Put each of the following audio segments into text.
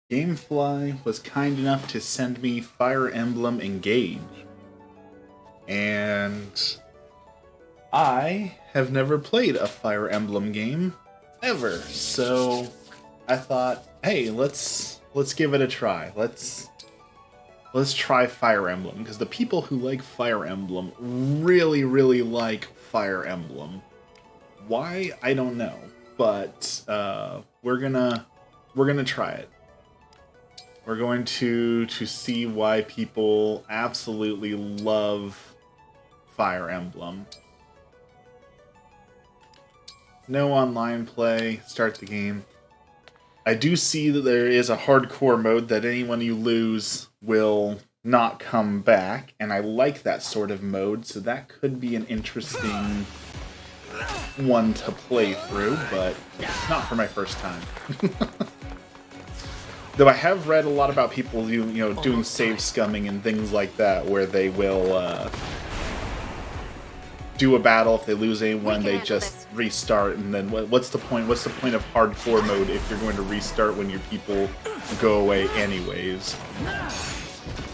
Gamefly was kind enough to send me Fire Emblem Engage. And I have never played a Fire Emblem game ever. So I thought, hey, let's give it a try. Let's try Fire Emblem, because the people who like Fire Emblem really, really like Fire Emblem. Why? I don't know. But we're gonna try it. We're going to see why people absolutely love Fire Emblem. No online play. Start the game. I do see that there is a hardcore mode that anyone you lose will not come back, and I like that sort of mode, so that could be an interesting one to play through, but not for my first time. Though I have read a lot about people doing save scumming and things like that, where they will do a battle. If they lose anyone, they just restart, and then what's the point? What's the point of hardcore mode if you're going to restart when your people go away anyways?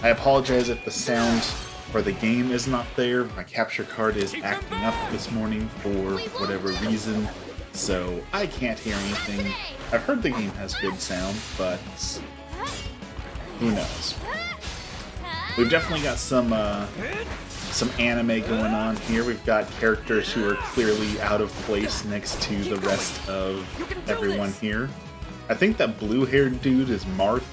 I apologize if the sound for the game is not there. My capture card is acting up this morning for whatever reason, so I can't hear anything. I've heard the game has good sound, but who knows? We've definitely got some anime going on here. We've got characters who are clearly out of place next to the rest of everyone here. I think that blue-haired dude is Marth,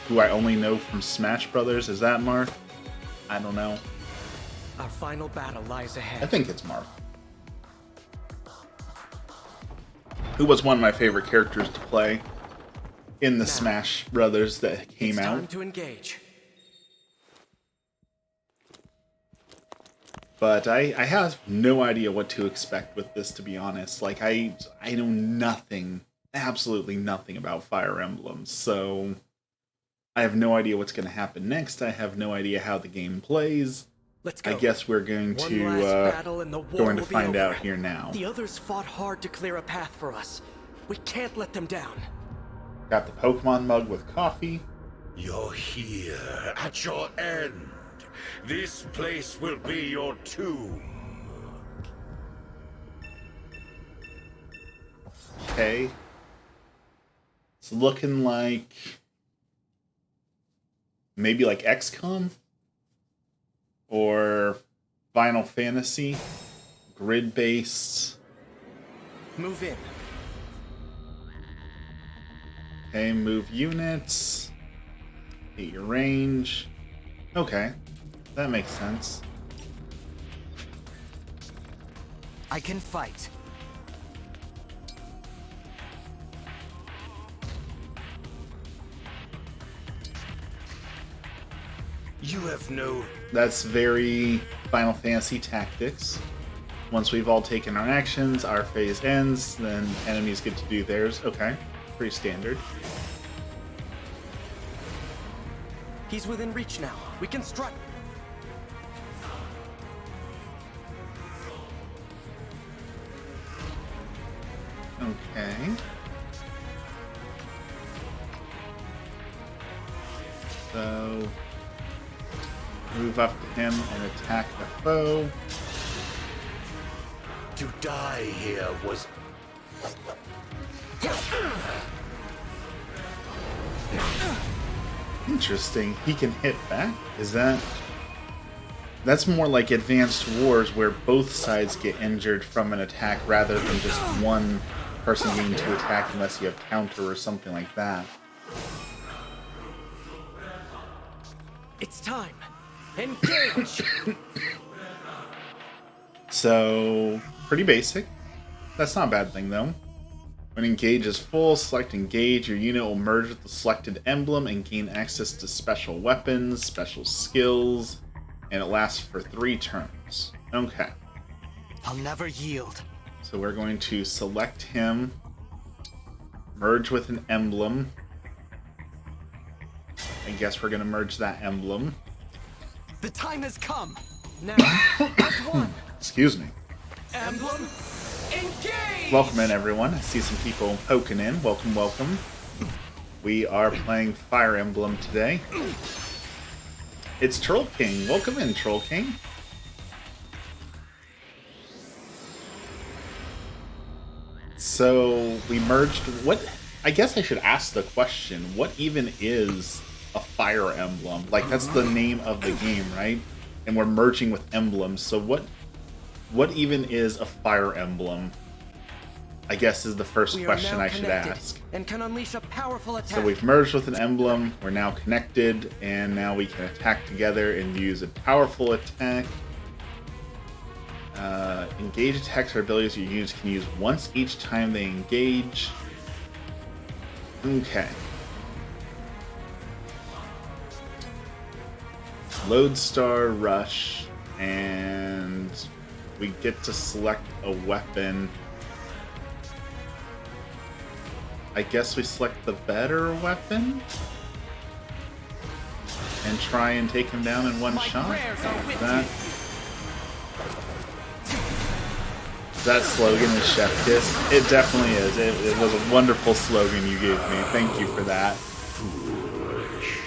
who I only know from Smash Brothers. Is that Marth? I don't know. Our final battle lies ahead. I think it's Marth. Who was one of my favorite characters to play in the Smash Brothers that came out. Time to engage. But I have no idea what to expect with this, to be honest. Like, I know nothing, absolutely nothing about Fire Emblem, so I have no idea what's going to happen next. I have no idea how the game plays. Let's go. I guess we're going to find out here now. The others fought hard to clear a path for us. We can't let them down. Got the Pokemon mug with coffee. You're here at your end. This place will be your tomb. Okay. It's looking like maybe like XCOM or Final Fantasy, grid-based. Move in. Okay, move units. Hit your range. Okay, that makes sense. I can fight. You have no... That's very Final Fantasy Tactics. Once we've all taken our actions, our phase ends, then enemies get to do theirs. Okay, pretty standard. He's within reach now. We can strike. Okay. So, move up to him and attack the foe. To die here was... Interesting. He can hit back? Is that... That's more like Advanced Wars, where both sides get injured from an attack rather than just one person getting to attack unless you have counter or something like that. It's time. Engage! So, pretty basic. That's not a bad thing, though. When engage is full, select engage. Your unit will merge with the selected emblem and gain access to special weapons, special skills, and it lasts for 3 turns. Okay. I'll never yield. So we're going to select him, merge with an emblem. I guess we're going to merge that emblem. The time has come. Now, as one. Excuse me. Emblem, engage! Welcome in, everyone. I see some people poking in. Welcome, welcome. We are playing Fire Emblem today. It's Troll King. Welcome in, Troll King. So we merged. What? I guess I should ask the question: what even is a Fire Emblem? Like, that's the name of the game, right? And we're merging with emblems. So what even is a Fire Emblem? I guess is the first question I should ask. And can unleash a powerful attack. So we've merged with an emblem, we're now connected, and now we can attack together and use a powerful attack. Engage attacks or abilities your units can use once each time they engage. Okay. Lodestar Rush, and we get to select a weapon. I guess we select the better weapon and try and take him down in one shot. That slogan is Chef Kiss. It definitely is. It was a wonderful slogan you gave me. Thank you for that. Foolish.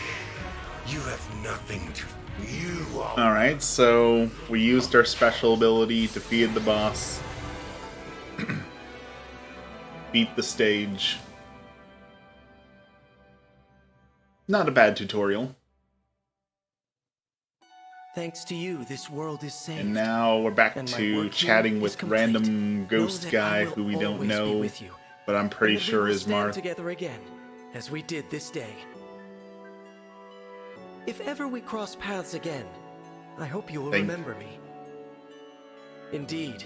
You have nothing to. You are. Alright, so we used our special ability, defeated the boss, beat the stage. Not a bad tutorial. Thanks to you, this world is saved. And now we're back And my to work chatting here with is complete. random Know ghost that guy I will who we don't always be know, with you. but I'm pretty And that we sure will is stand Marth. together again, as we did this day. If ever we cross paths again, I hope you will remember me. Indeed,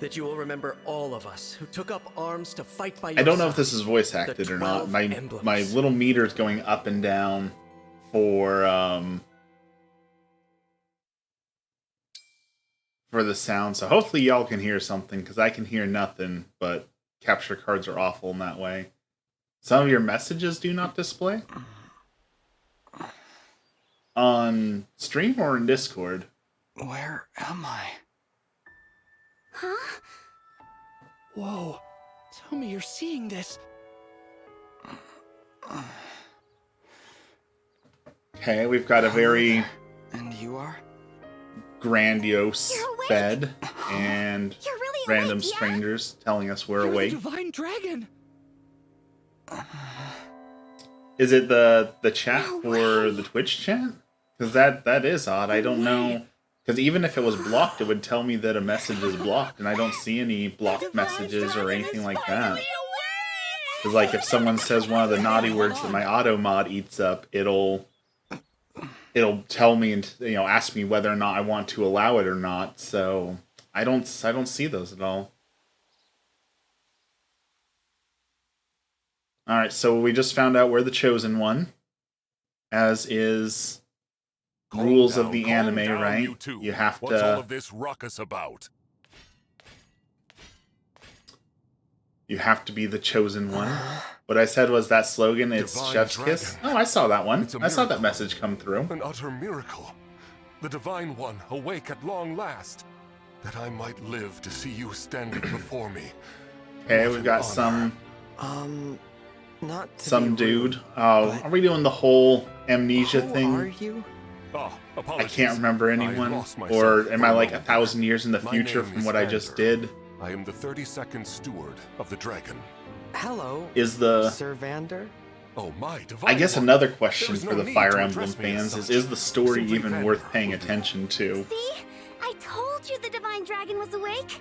that you will remember all of us who took up arms to fight by your I don't know if side. this is voice acted or not. 12 My emblems. little meter is going up and down for the sound, so hopefully y'all can hear something, because I can hear nothing, but capture cards are awful in that way. Some of your messages do not display? On stream or in Discord? Where am I? Huh? Whoa. Tell me you're seeing this. Okay, we've got a very And you are? grandiose You're awake. bed, and You're really random awake, yeah? strangers telling us we're You're awake. the divine dragon. Is it the chat No for way. the Twitch chat? Because that is odd. I don't know. Because even if it was blocked, it would tell me that a message is blocked, and I don't see any blocked messages or anything like that. Because, like, if someone says one of the naughty words that my auto mod eats up, it'll tell me and, you know, ask me whether or not I want to allow it or not. So I don't see those at all. All right, so we just found out we're the chosen one, as is rules of the anime, right? You have What's all to of this ruckus about? be the chosen one. What I said was that slogan, it's Divine Chef's Dragon. Kiss. Oh, I saw that one. It's a I saw that miracle. message come through. An utter miracle. The Divine One awake at long last, that I might live to see you standing before me. Okay, What we've an got honor. Not to some be rude, dude. Oh, but are we doing the whole amnesia who thing? are you? Ah, I apologies. can't remember I anyone. lost myself Or am for I a like moment. 1,000 years in the My future name from is what I just Vander. did? I am the 32nd steward of the dragon. Hello, Is the... Sir Vander? Oh my divine I guess one. another question There is for no the need Fire to Emblem address me as fans such. is the story Simply even Vander worth paying will do. attention to? See? I told you the divine dragon was awake.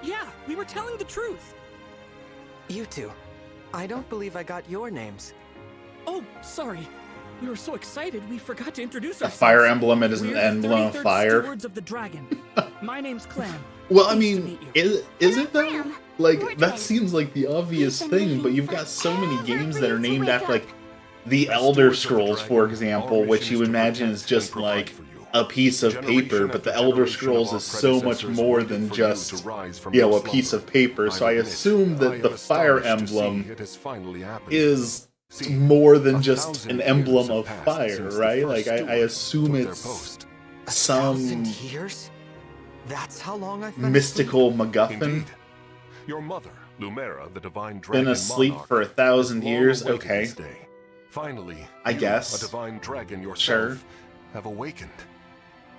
Yeah, we were telling the truth. You two. I don't believe I got your names. Oh, sorry. We were so excited we forgot to introduce A ourselves. fire emblem, it is an We're the emblem of 33rd fire. Stewards of the Dragon. My name's Clam. Well, I Pleased to mean, meet you. is And it though? I'm Graham. Like, We're that twins. seems like the obvious We've been thing, but waiting you've got so many forever games for that you are to named wake after, up. like, the As Elder stewards of the Scrolls, dragon, for example, our which mission you is to imagine protect is just and provide like for you. a piece of Generation paper, but after the Elder generation Scrolls of is our so much predecessors more waited than for you just, to rise from you know, your a piece slumber. of paper. So I admit, assume I that am the Fire astonished to see Emblem it has finally happened. is See, more than a just 1,000 an years emblem have of passed fire, since the right? first Like, I stewards assume took their it's post. 1,000 some years? That's how long I've been mystical asleep? MacGuffin. Indeed. Your mother, Lumera, the divine dragon Been asleep monarch, for 1,000 has long years? awaited Okay. this day. Finally, I you, guess. a divine dragon yourself, Sure. have awakened.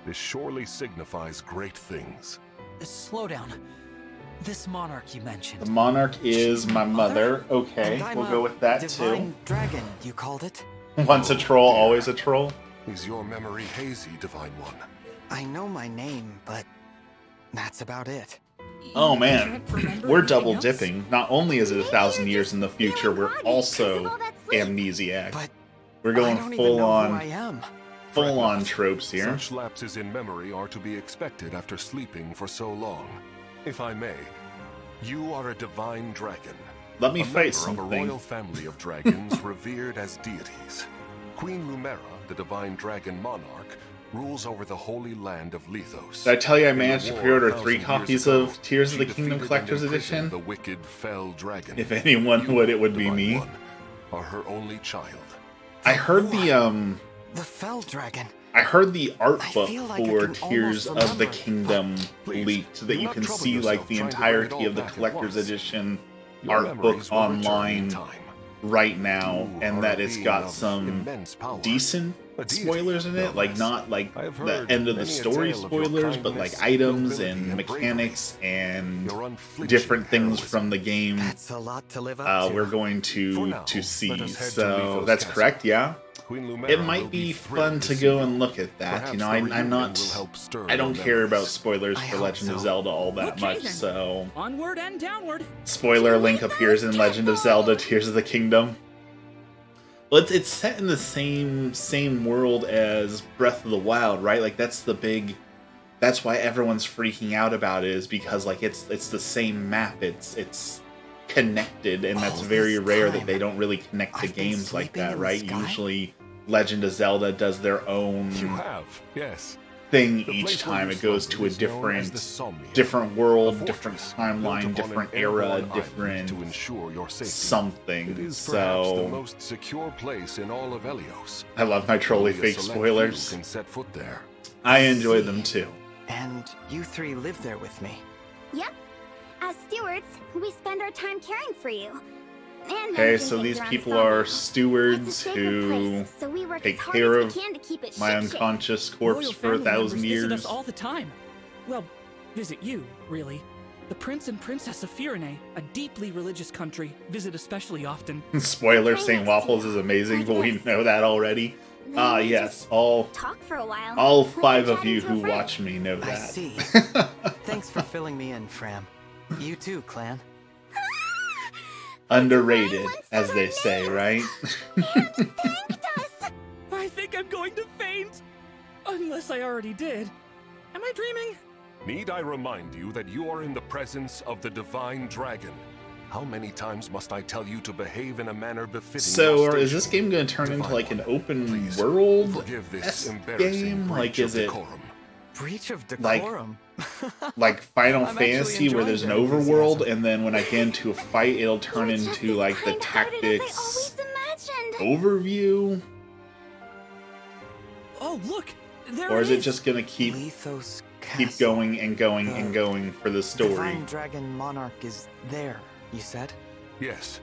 This surely signifies great things. Slow down. This monarch you The mentioned. monarch is my mother. Okay, And I'm we'll a go with that divine dragon, you called it? too. Once a troll, always a troll. Is your memory hazy, Divine One? I know my name, but that's about it. Oh You man, can't remember we're anything double else? dipping. Not only is it 1,000 years in the future, we're groggy also 'cause of all that sleep. amnesiac. But We're I going don't even full know on, who I am. full on Fret not. tropes here. Such lapses in memory are to be expected after sleeping for so long. If I may, you are a divine dragon. Let me a fight member of a something. royal family of dragons revered as deities. Queen Lumera, the divine dragon monarch, rules over the holy land of Lethos. Did I tell you I In the managed to war pre-order 1,000 3 years copies ago, of Tears of she the Kingdom defeated Collector's and imprisoned Edition? The wicked, fell dragon. If anyone You, would, it would be Divine me. One, are her only child. I heard the The Fell Dragon. I heard the art I book feel like I for can Tears almost of the remember it, Kingdom Please, leaked so that do you not can trouble see like yourself the trying to bring it entirety all of the back at Collector's once. Edition Your art book memories will return in online time. right now, You and are that a it's being got of some immense power. decent A deity, spoilers in it, no like less. not like I have the heard end of the many a story tale of your spoilers, but like kindness, items nobility, and and mechanics and Your unflinching different things heroism. from the game. That's a lot to live up to. We're going For to now, see. let us head to So Lethos that's Castle. correct, yeah. Queen Lumera It will might be thrilled fun to see go you. and look at that. Perhaps You know, the I'm reunion not. will help stir I don't your care about memories. spoilers I for hope Legend of so. Zelda all that Okay, much. then. So, Onward and downward. spoiler: Link appears in Legend of Zelda: Tears of the Kingdom. Well, it's set in the same world as Breath of the Wild, right? Like that's the big. That's why everyone's freaking out about it, is because like it's the same map. It's connected, and that's All very this rare that time, they don't really connect to I've been games like sleeping that, in the right? sky? Usually, Legend of Zelda does their own You have, yes. thing The each place where time. you It goes to a slumbered is known as the different Somnia, different a world, different fortress built timeline, upon different an era, airborne island different to ensure your safety. It something. is perhaps the So most secure place in all of Elios. I love my trolley Only a fake select spoilers. few can set foot there. I enjoy See. them too. And you three live there with me. Yep. As stewards, we spend our time caring for you. And Okay, managing so things these around people the are Somnia. It's a stewards sacred who place, so we work take as hard care as of we can to keep it my shipshape. unconscious corpse Royal for family members 1,000 visit us years. all the time. Well, visit you, really. The Prince and Princess of Firene, a deeply religious country, visit especially often. Spoiler, Right saying next waffles to you. is amazing, Like but we this. know that already. Then we Yes, just all talk for a while. all like 5 we're of you chatting to who a friend. watch me know I that. see. Thanks for filling me in, Fram. You too, Clan. Underrated, Wants as her they say, names. right? Thanked us. I think I'm going to faint! Unless I already did. Am I dreaming? Need I remind you that you are in the presence of the divine dragon? How many times must I tell you to behave in a manner befitting So, your or is this station? game going to turn into Divine like an One, open please, world forgive this esque embarrassing game? breach Like, of is it decorum. Breach of Like- decorum. like Final I'm actually Fantasy where there's an enjoying that overworld, enthusiasm. and then when I get into a fight, it'll turn You're just into as like the kind-hearted as I tactics always imagined. overview? Oh, look! There Or is it is. just going to keep Lethos keep Castle. going and going and going for the story? Divine Dragon Monarch is there, you said? Yes.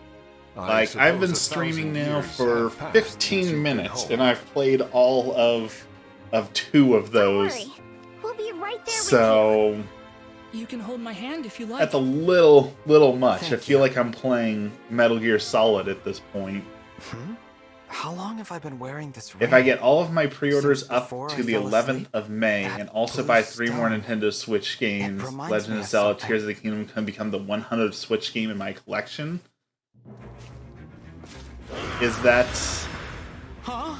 Like, I've been streaming now for 15 minutes, and I've played all of 2 of Don't those. worry. We'll be right there with So You can hold my hand if you like. that's a little much. Thank I feel you. like I'm playing Metal Gear Solid at this point. Hmm? How long have I been wearing this ring? If I get all of my pre-orders Since up before to I the fell 11th asleep, of May, that and also blue buy 3 more stone, Nintendo Switch games, reminds Legend me of of Zelda: something. Tears of the Kingdom can become the 100th Switch game in my collection. Is that Huh?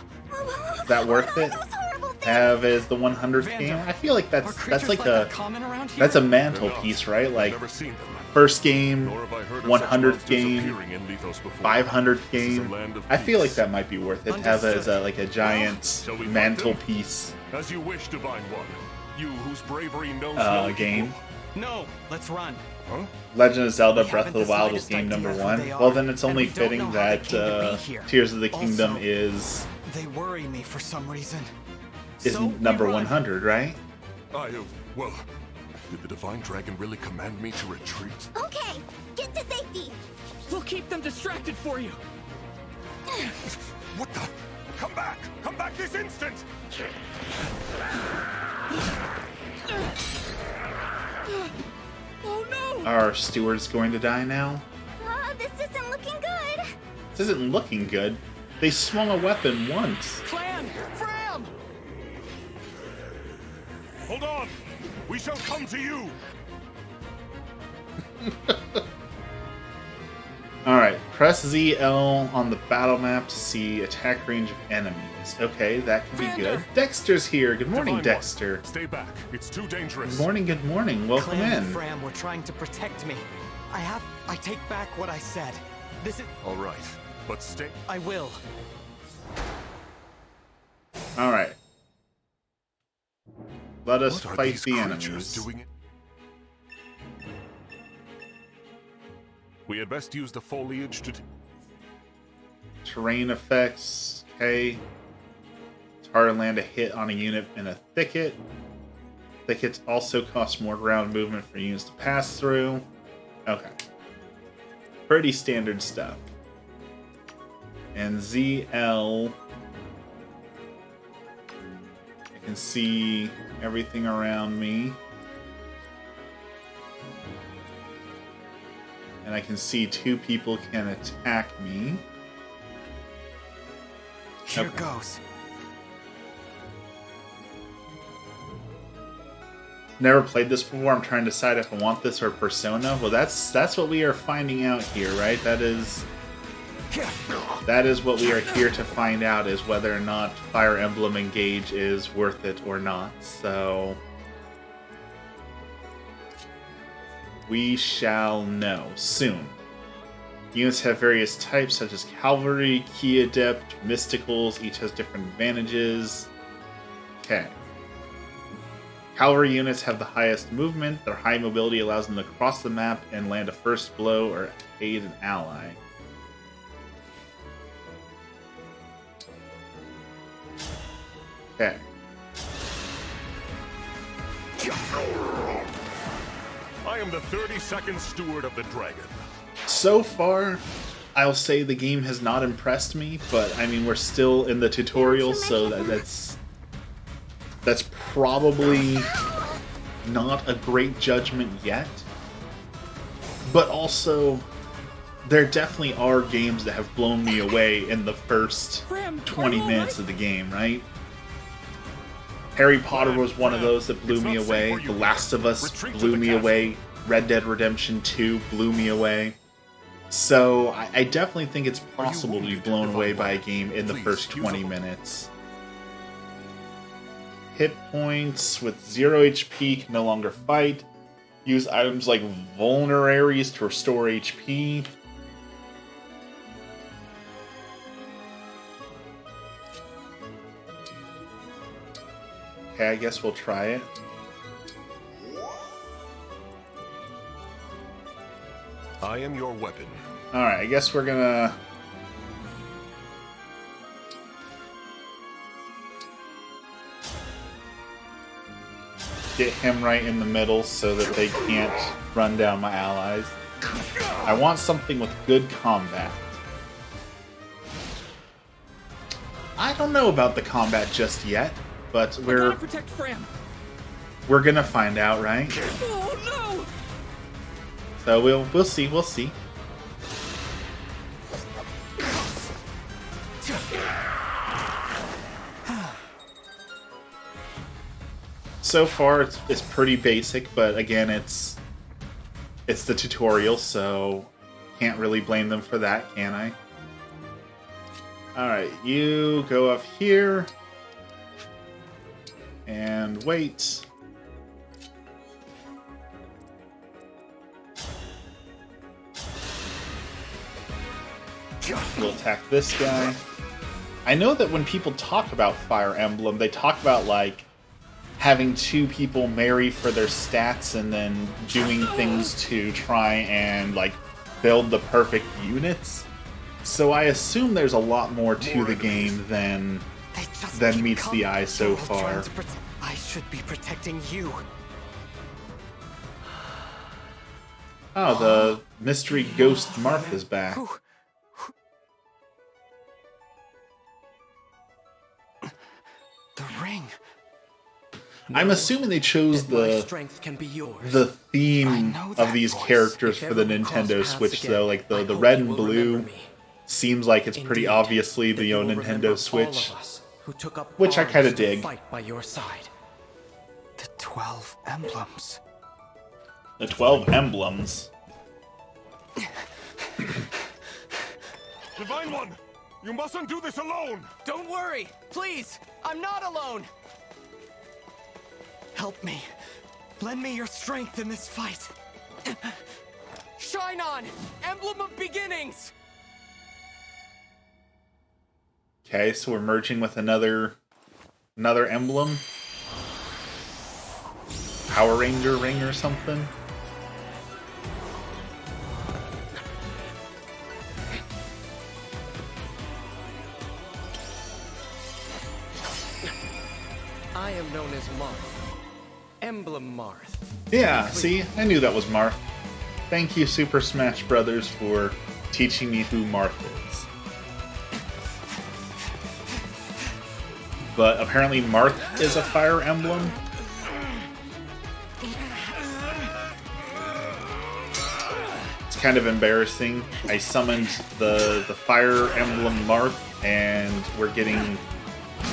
worth it? Those horrible things. Have as the 100th Vander, game? I feel like Are that's creatures like that a common around here? that's a mantelpiece, right? Like Never seen them. first game, Nor have I heard of 100th such monsters game, appearing in Lethos before. 500th This is a game. land of I feel like peace. that might be worth it. Have as a, like a giant shall we fight them? mantelpiece As you wish, Divine One. You whose bravery knows no game. equal. No, let's run. Huh? Legend of Zelda We Breath of haven't the the Wild was slightest game idea number who 1. they Well, are, then it's and only we don't fitting know how that they came to be here. Tears of the Kingdom Also, is They worry me for some reason. So we number run. 100, right? Well, did the Divine Dragon really command me to retreat? Okay, get to safety. We'll keep them distracted for you. What the? Come back! Come back this instant! Oh no! Are stewards going to die now? This isn't looking good. This isn't looking good. They swung a weapon once. Clan! Fram! Hold on! We shall come to you! Alright, press ZL on the battle map to see attack range of enemies. Okay, that can be good. Dexter's here. Good morning, Divine One, Dexter. stay back. It's too dangerous. Good morning, good morning. Welcome Clan and in. Fram were trying to protect me. I take back what I said. This is... All right, but stay. I will. Alright. Let us What are fight these the creatures enemies. doing? We had best use the foliage to. Terrain effects. Okay. It's hard to land a hit on a unit in a thicket. Thickets also cost more ground movement for units to pass through. Okay. Pretty standard stuff. And ZL. I can see everything around me. And I can see two people can attack me. Here Okay. goes. Never played this before. I'm trying to decide if I want this or Persona. Well, that's what we are finding out here, right? That is what we are here to find out, is whether or not Fire Emblem Engage is worth it or not. So we shall know soon. Units have various types such as Cavalry, Key Adept, Mysticals. Each has different advantages. Okay. Cavalry units have the highest movement. Their high mobility allows them to cross the map and land a first blow or aid an ally. Okay. I am the 32nd steward of the dragon. So far, I'll say the game has not impressed me, but I mean, we're still in the tutorial, so that's probably not a great judgment yet. But also, there definitely are games that have blown me away in the first 20 minutes of the game, right? Harry Potter was one of those that blew me away. The Last of Us blew me away. Red Dead Redemption 2 blew me away. So I definitely think it's possible to be blown away by a game in the first 20 minutes. Hit points with 0 HP can no longer fight. Use items like vulneraries to restore HP. Okay, I guess we'll try it. I am your weapon. Alright, I guess we're gonna... get him right in the middle so that they can't run down my allies. I want something with good combat. I don't know about the combat just yet, but I gotta protect Fram. we're gonna find out, right? Oh no! So we'll see. So far, it's pretty basic, but again, it's the tutorial, so can't really blame them for that, can I? Alright, you go up here and wait. We'll attack this guy. I know that when people talk about Fire Emblem, they talk about, like, having two people marry for their stats and then doing things to try and, like, build the perfect units. So I assume there's a lot more to the game than meets the eye so far. I should be protecting you. Oh, the mystery ghost Marth is back. ring. I'm assuming they chose My the strength can be yours. the I theme know of that these voice. characters If for the ever we cross Nintendo paths Switch, again, though. Like I the hope red you and will blue remember me. seems like it's pretty Indeed, obviously that the you own will remember Nintendo all Switch. of us who took up Which I kinda arms to dig. fight by your side. The 12 emblems. The 12 emblems. Divine One! You mustn't do this alone! Don't worry! Please! I'm not alone! Help me. Lend me your strength in this fight. Shine on! Emblem of Beginnings! Okay, so we're merging with another emblem. Power Ranger ring or something. I am known as Marth. Emblem Marth. Yeah, see, I knew that was Marth. Thank you, Super Smash Brothers, for teaching me who Marth is. But apparently Marth is a Fire Emblem. It's kind of embarrassing. I summoned the Fire Emblem Marth, and we're getting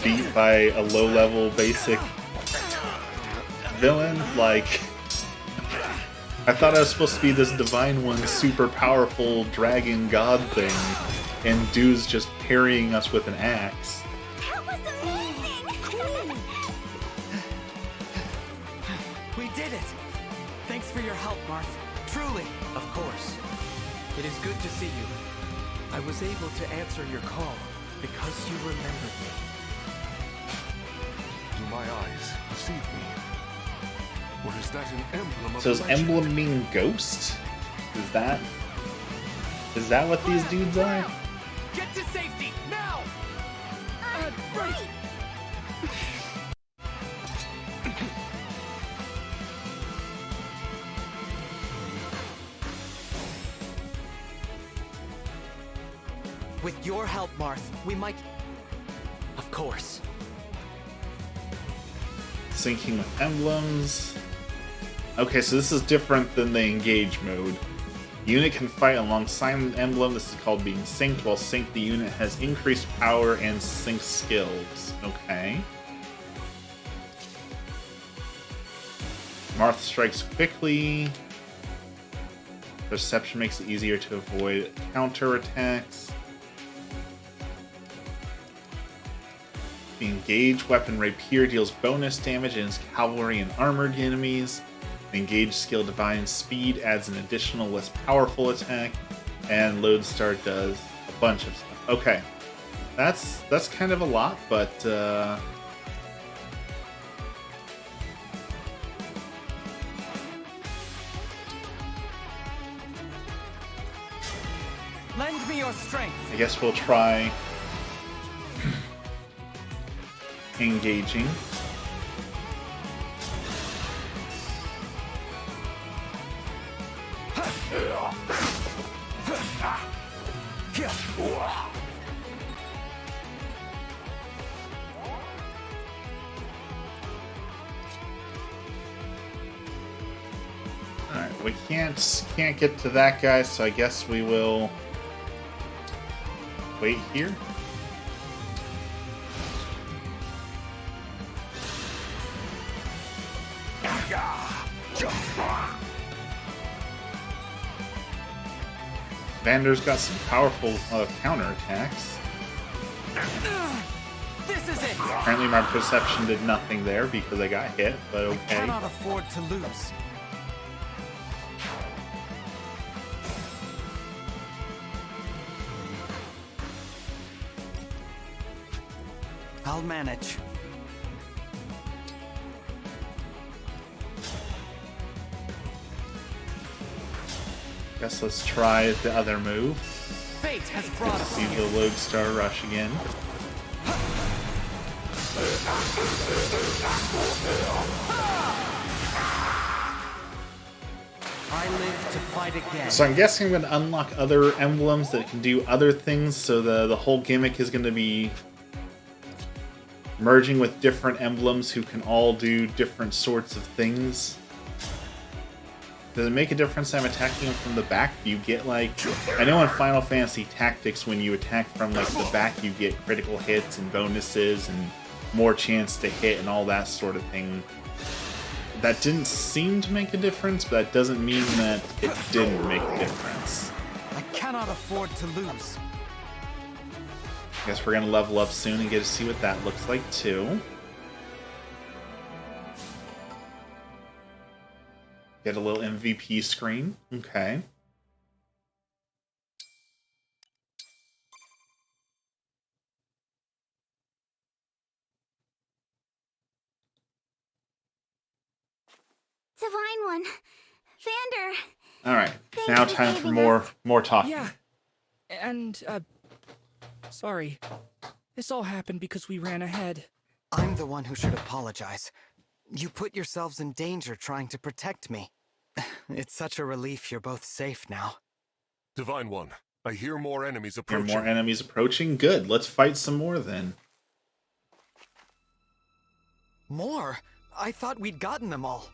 beat by a low-level basic villain. Like, I thought I was supposed to be this Divine One super powerful dragon god thing, and dude's just parrying us with an axe. That was amazing! We did it! Thanks for your help, Marth. Truly. Of course. It is good to see you. I was able to answer your call because you remembered me. Do my eyes deceive me? Or is that an emblem of So does legend? emblem mean ghost? Is that what these dudes are? Get to safety, now! Right! With your help, Marth, we might... Of course. Syncing with emblems. Okay, so this is different than the engage mode. Unit can fight alongside an emblem. This is called being synced. While synced, the unit has increased power and sync skills. Okay. Marth strikes quickly. Perception makes it easier to avoid counterattacks. The engage weapon Rapier deals bonus damage against cavalry and armored enemies. The engage skill Divine Speed adds an additional less powerful attack, and Lodestar does a bunch of stuff. Okay, that's kind of a lot, but Lend me your strength. I guess we'll try engaging. Alright, we can't get to that guy, so I guess we will wait here. Vander's got some powerful counterattacks. This is it! Apparently my perception did nothing there because I got hit, but okay. Cannot afford to lose. I'll manage. Guess let's try the other move. Fate has brought us See here. the Lodestar rush again. I live to fight again. So I'm guessing I'm going to unlock other emblems that can do other things, so the whole gimmick is going to be merging with different emblems who can all do different sorts of things. Does it make a difference I'm attacking them from the back? Do you get, like... I know in Final Fantasy Tactics, when you attack from, like, the back, you get critical hits and bonuses and more chance to hit and all that sort of thing. That didn't seem to make a difference, but that doesn't mean that it didn't make a difference. I cannot afford to lose. Guess we're gonna level up soon and get to see what that looks like, too. Get a little MVP screen. Okay. Divine One. Vander. Alright. Thanks Now for time for saving more talking. Yeah. And, sorry. This all happened because we ran ahead. I'm the one who should apologize. You put yourselves in danger trying to protect me. It's such a relief you're both safe now. Divine One, I hear more enemies There are approaching. more enemies approaching? Good. Let's fight some more then. More? I thought we'd gotten them all.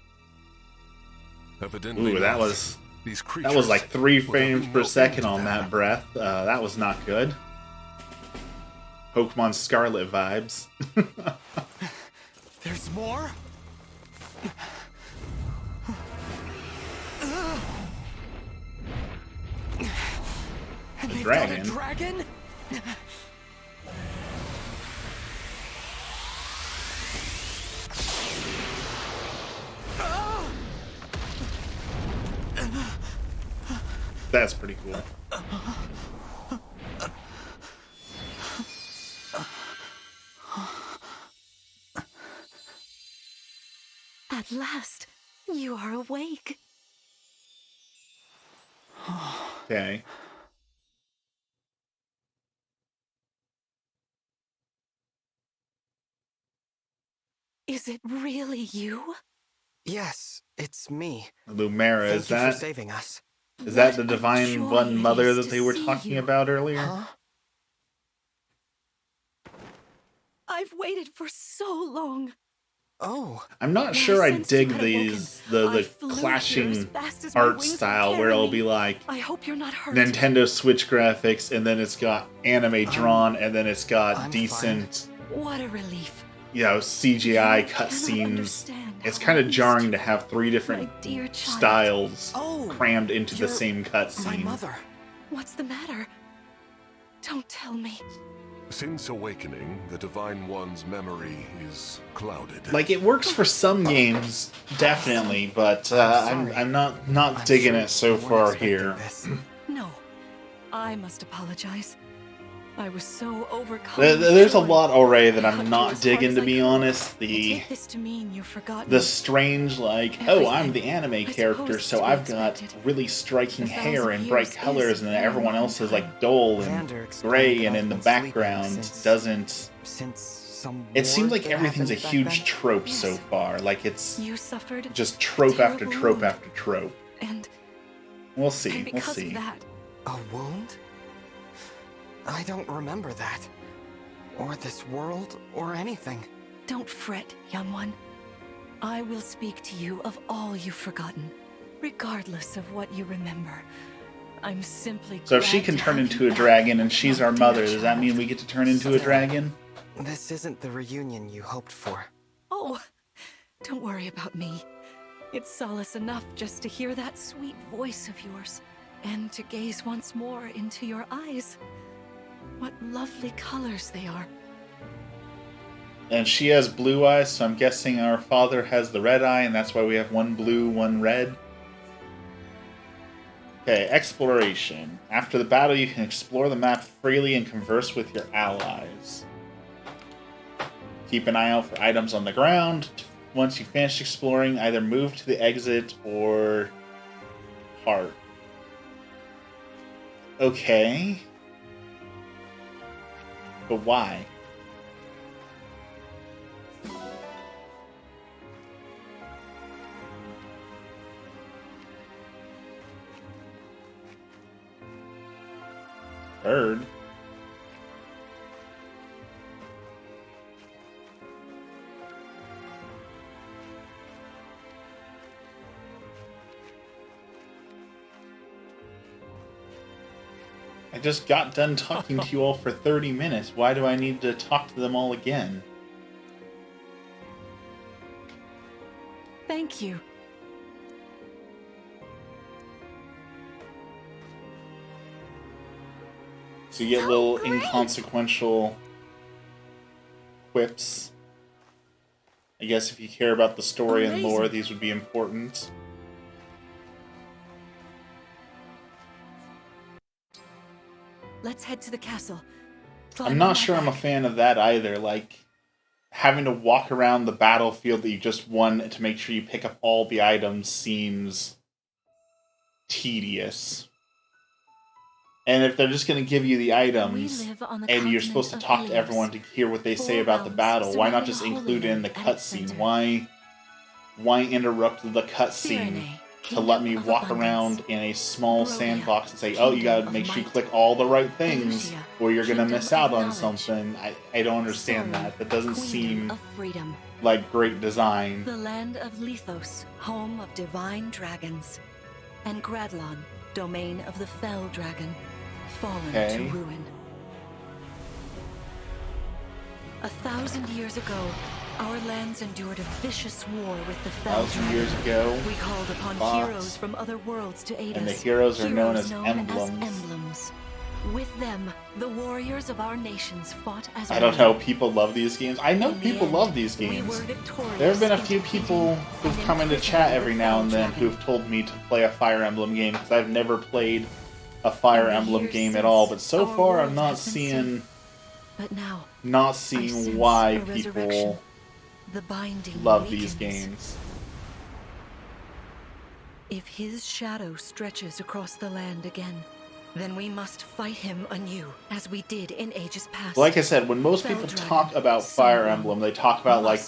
Evidently Ooh, that not. was These that was creatures like 3 would have frames no per end second to on them. that breath. That was not good. Pokemon Scarlet vibes. There's more? And they've got a dragon. dragon? That's pretty cool. At last, you are awake. Okay. Is it really you? Yes, it's me. Lumera, Thank is you for that saving us. is that What the a Divine joy One it Mother is that to they were see talking you. about earlier? Huh? I've waited for so long. Oh, I'm not When sure I sensed you dig had awoken, these I the flew here as clashing fast as my art wings could style where carry it'll me. be like I hope you're not hurt. Nintendo Switch graphics and then it's got anime drawn and then it's got I'm decent What a relief. you know, CGI You cannot cutscenes. understand It's how kind I of missed jarring you, to have 3 different my dear child. styles Oh, crammed into the you're same my cutscene. mother. What's the matter? Don't tell me. Since awakening, the Divine One's memory is clouded. Like it works for some games, definitely, but I'm sorry. I'm not I'm digging sure it so you weren't far expecting here. this. No. I must apologize. I was so overcome. There's a with joy. lot already that I I'm hugged you not as hard digging, as to I be could. honest. I take this to mean you've forgotten. The strange, like, oh, I'm the anime Everything. I character, suppose so to be I've got expected. really striking A hair thousand and bright years is colors, and then a everyone long else is time. like dull and Vander explained gray, that and I've in the been sleeping background since- doesn't. Since some It seems war like that everything's a happened back huge then? trope Yes. so far. Like it's You suffered just trope after terrible trope wound. after trope. and We'll see. We'll because see. of that, A wound? I don't remember that. Or this world, or anything. don't fret, young one. I will speak to you of all you've forgotten, regardless of what you remember. I'm simply So if she glad can to turn have into you a back, dragon and she's my our dear mother, does that child. mean we get to turn into a dragon? This isn't the reunion you hoped for. Oh, don't worry about me. It's solace enough just to hear that sweet voice of yours, and to gaze once more into your eyes. What lovely colors they are. And she has blue eyes, so I'm guessing our father has the red eye, and that's why we have one blue, one red. Okay, exploration. After the battle, you can explore the map freely and converse with your allies. Keep an eye out for items on the ground. Once you finish exploring, either move to the exit or heart. Okay. But why? Bird. I just got done talking to you all for 30 minutes. Why do I need to talk to them all again? Thank you. So you get little inconsequential quips. I guess if you care about the story and lore, these would be important. Let's head to the castle. I'm not sure I'm a fan of that either. Like, having to walk around the battlefield that you just won to make sure you pick up all the items seems tedious. And if they're just going to give you the items, and you're supposed to talk to everyone to hear what they say about the battle, why not just include it in the cutscene? Why interrupt the cutscene to let me walk around in a small sandbox and say, oh, you gotta make sure you click all the right things, or you're gonna miss out on something? I don't understand that. That doesn't seem like great design. The land of Lithos, home of divine dragons. And Gradlon, domain of the fell dragon, fallen to ruin. 1,000 years ago, our lands endured a vicious war with the fell 1,000 years ago, we called upon heroes from other worlds to aid us. And the heroes are known as emblems. emblems. With them, the warriors of our nations fought as I don't know, people love these games. I know people love these games. There have been a few people who've come into chat every now and then who've told me to play a Fire Emblem game, because I've never played a Fire Emblem game at all, but so far I'm not seeing why people love these games. If his shadow stretches across the land again, then we must fight him anew, as we did in ages past. Like I said, when most people talk about Fire Emblem, they talk about like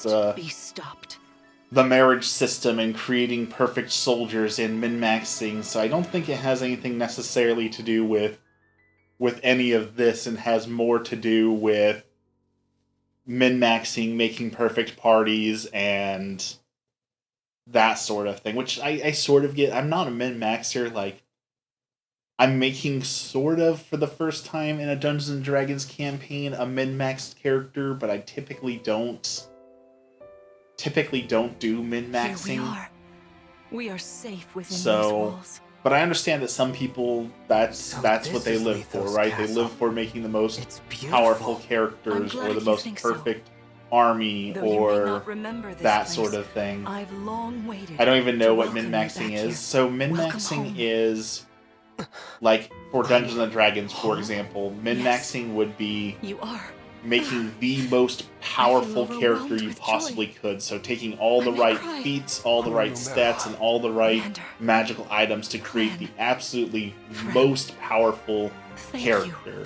the marriage system and creating perfect soldiers and min-maxing, so I don't think it has anything necessarily to do with any of this, and has more to do with min-maxing, making perfect parties, and that sort of thing, which I sort of get. I'm not a min-maxer. Like, I'm making, sort of, for the first time in a Dungeons & Dragons campaign, a min-maxed character, but I typically don't do min-maxing. Here we are. We are safe within these walls. But I understand that some people, that's what they live for, right? They live for making the most powerful characters, or the most perfect army, or that sort of thing. I've long waited. I don't even know what min-maxing is. So min-maxing is, like, for Dungeons & Dragons, for example, min-maxing would be making the most powerful character you possibly could. So taking all the right feats, all the right stats, and all the right magical items to create the absolutely most powerful character.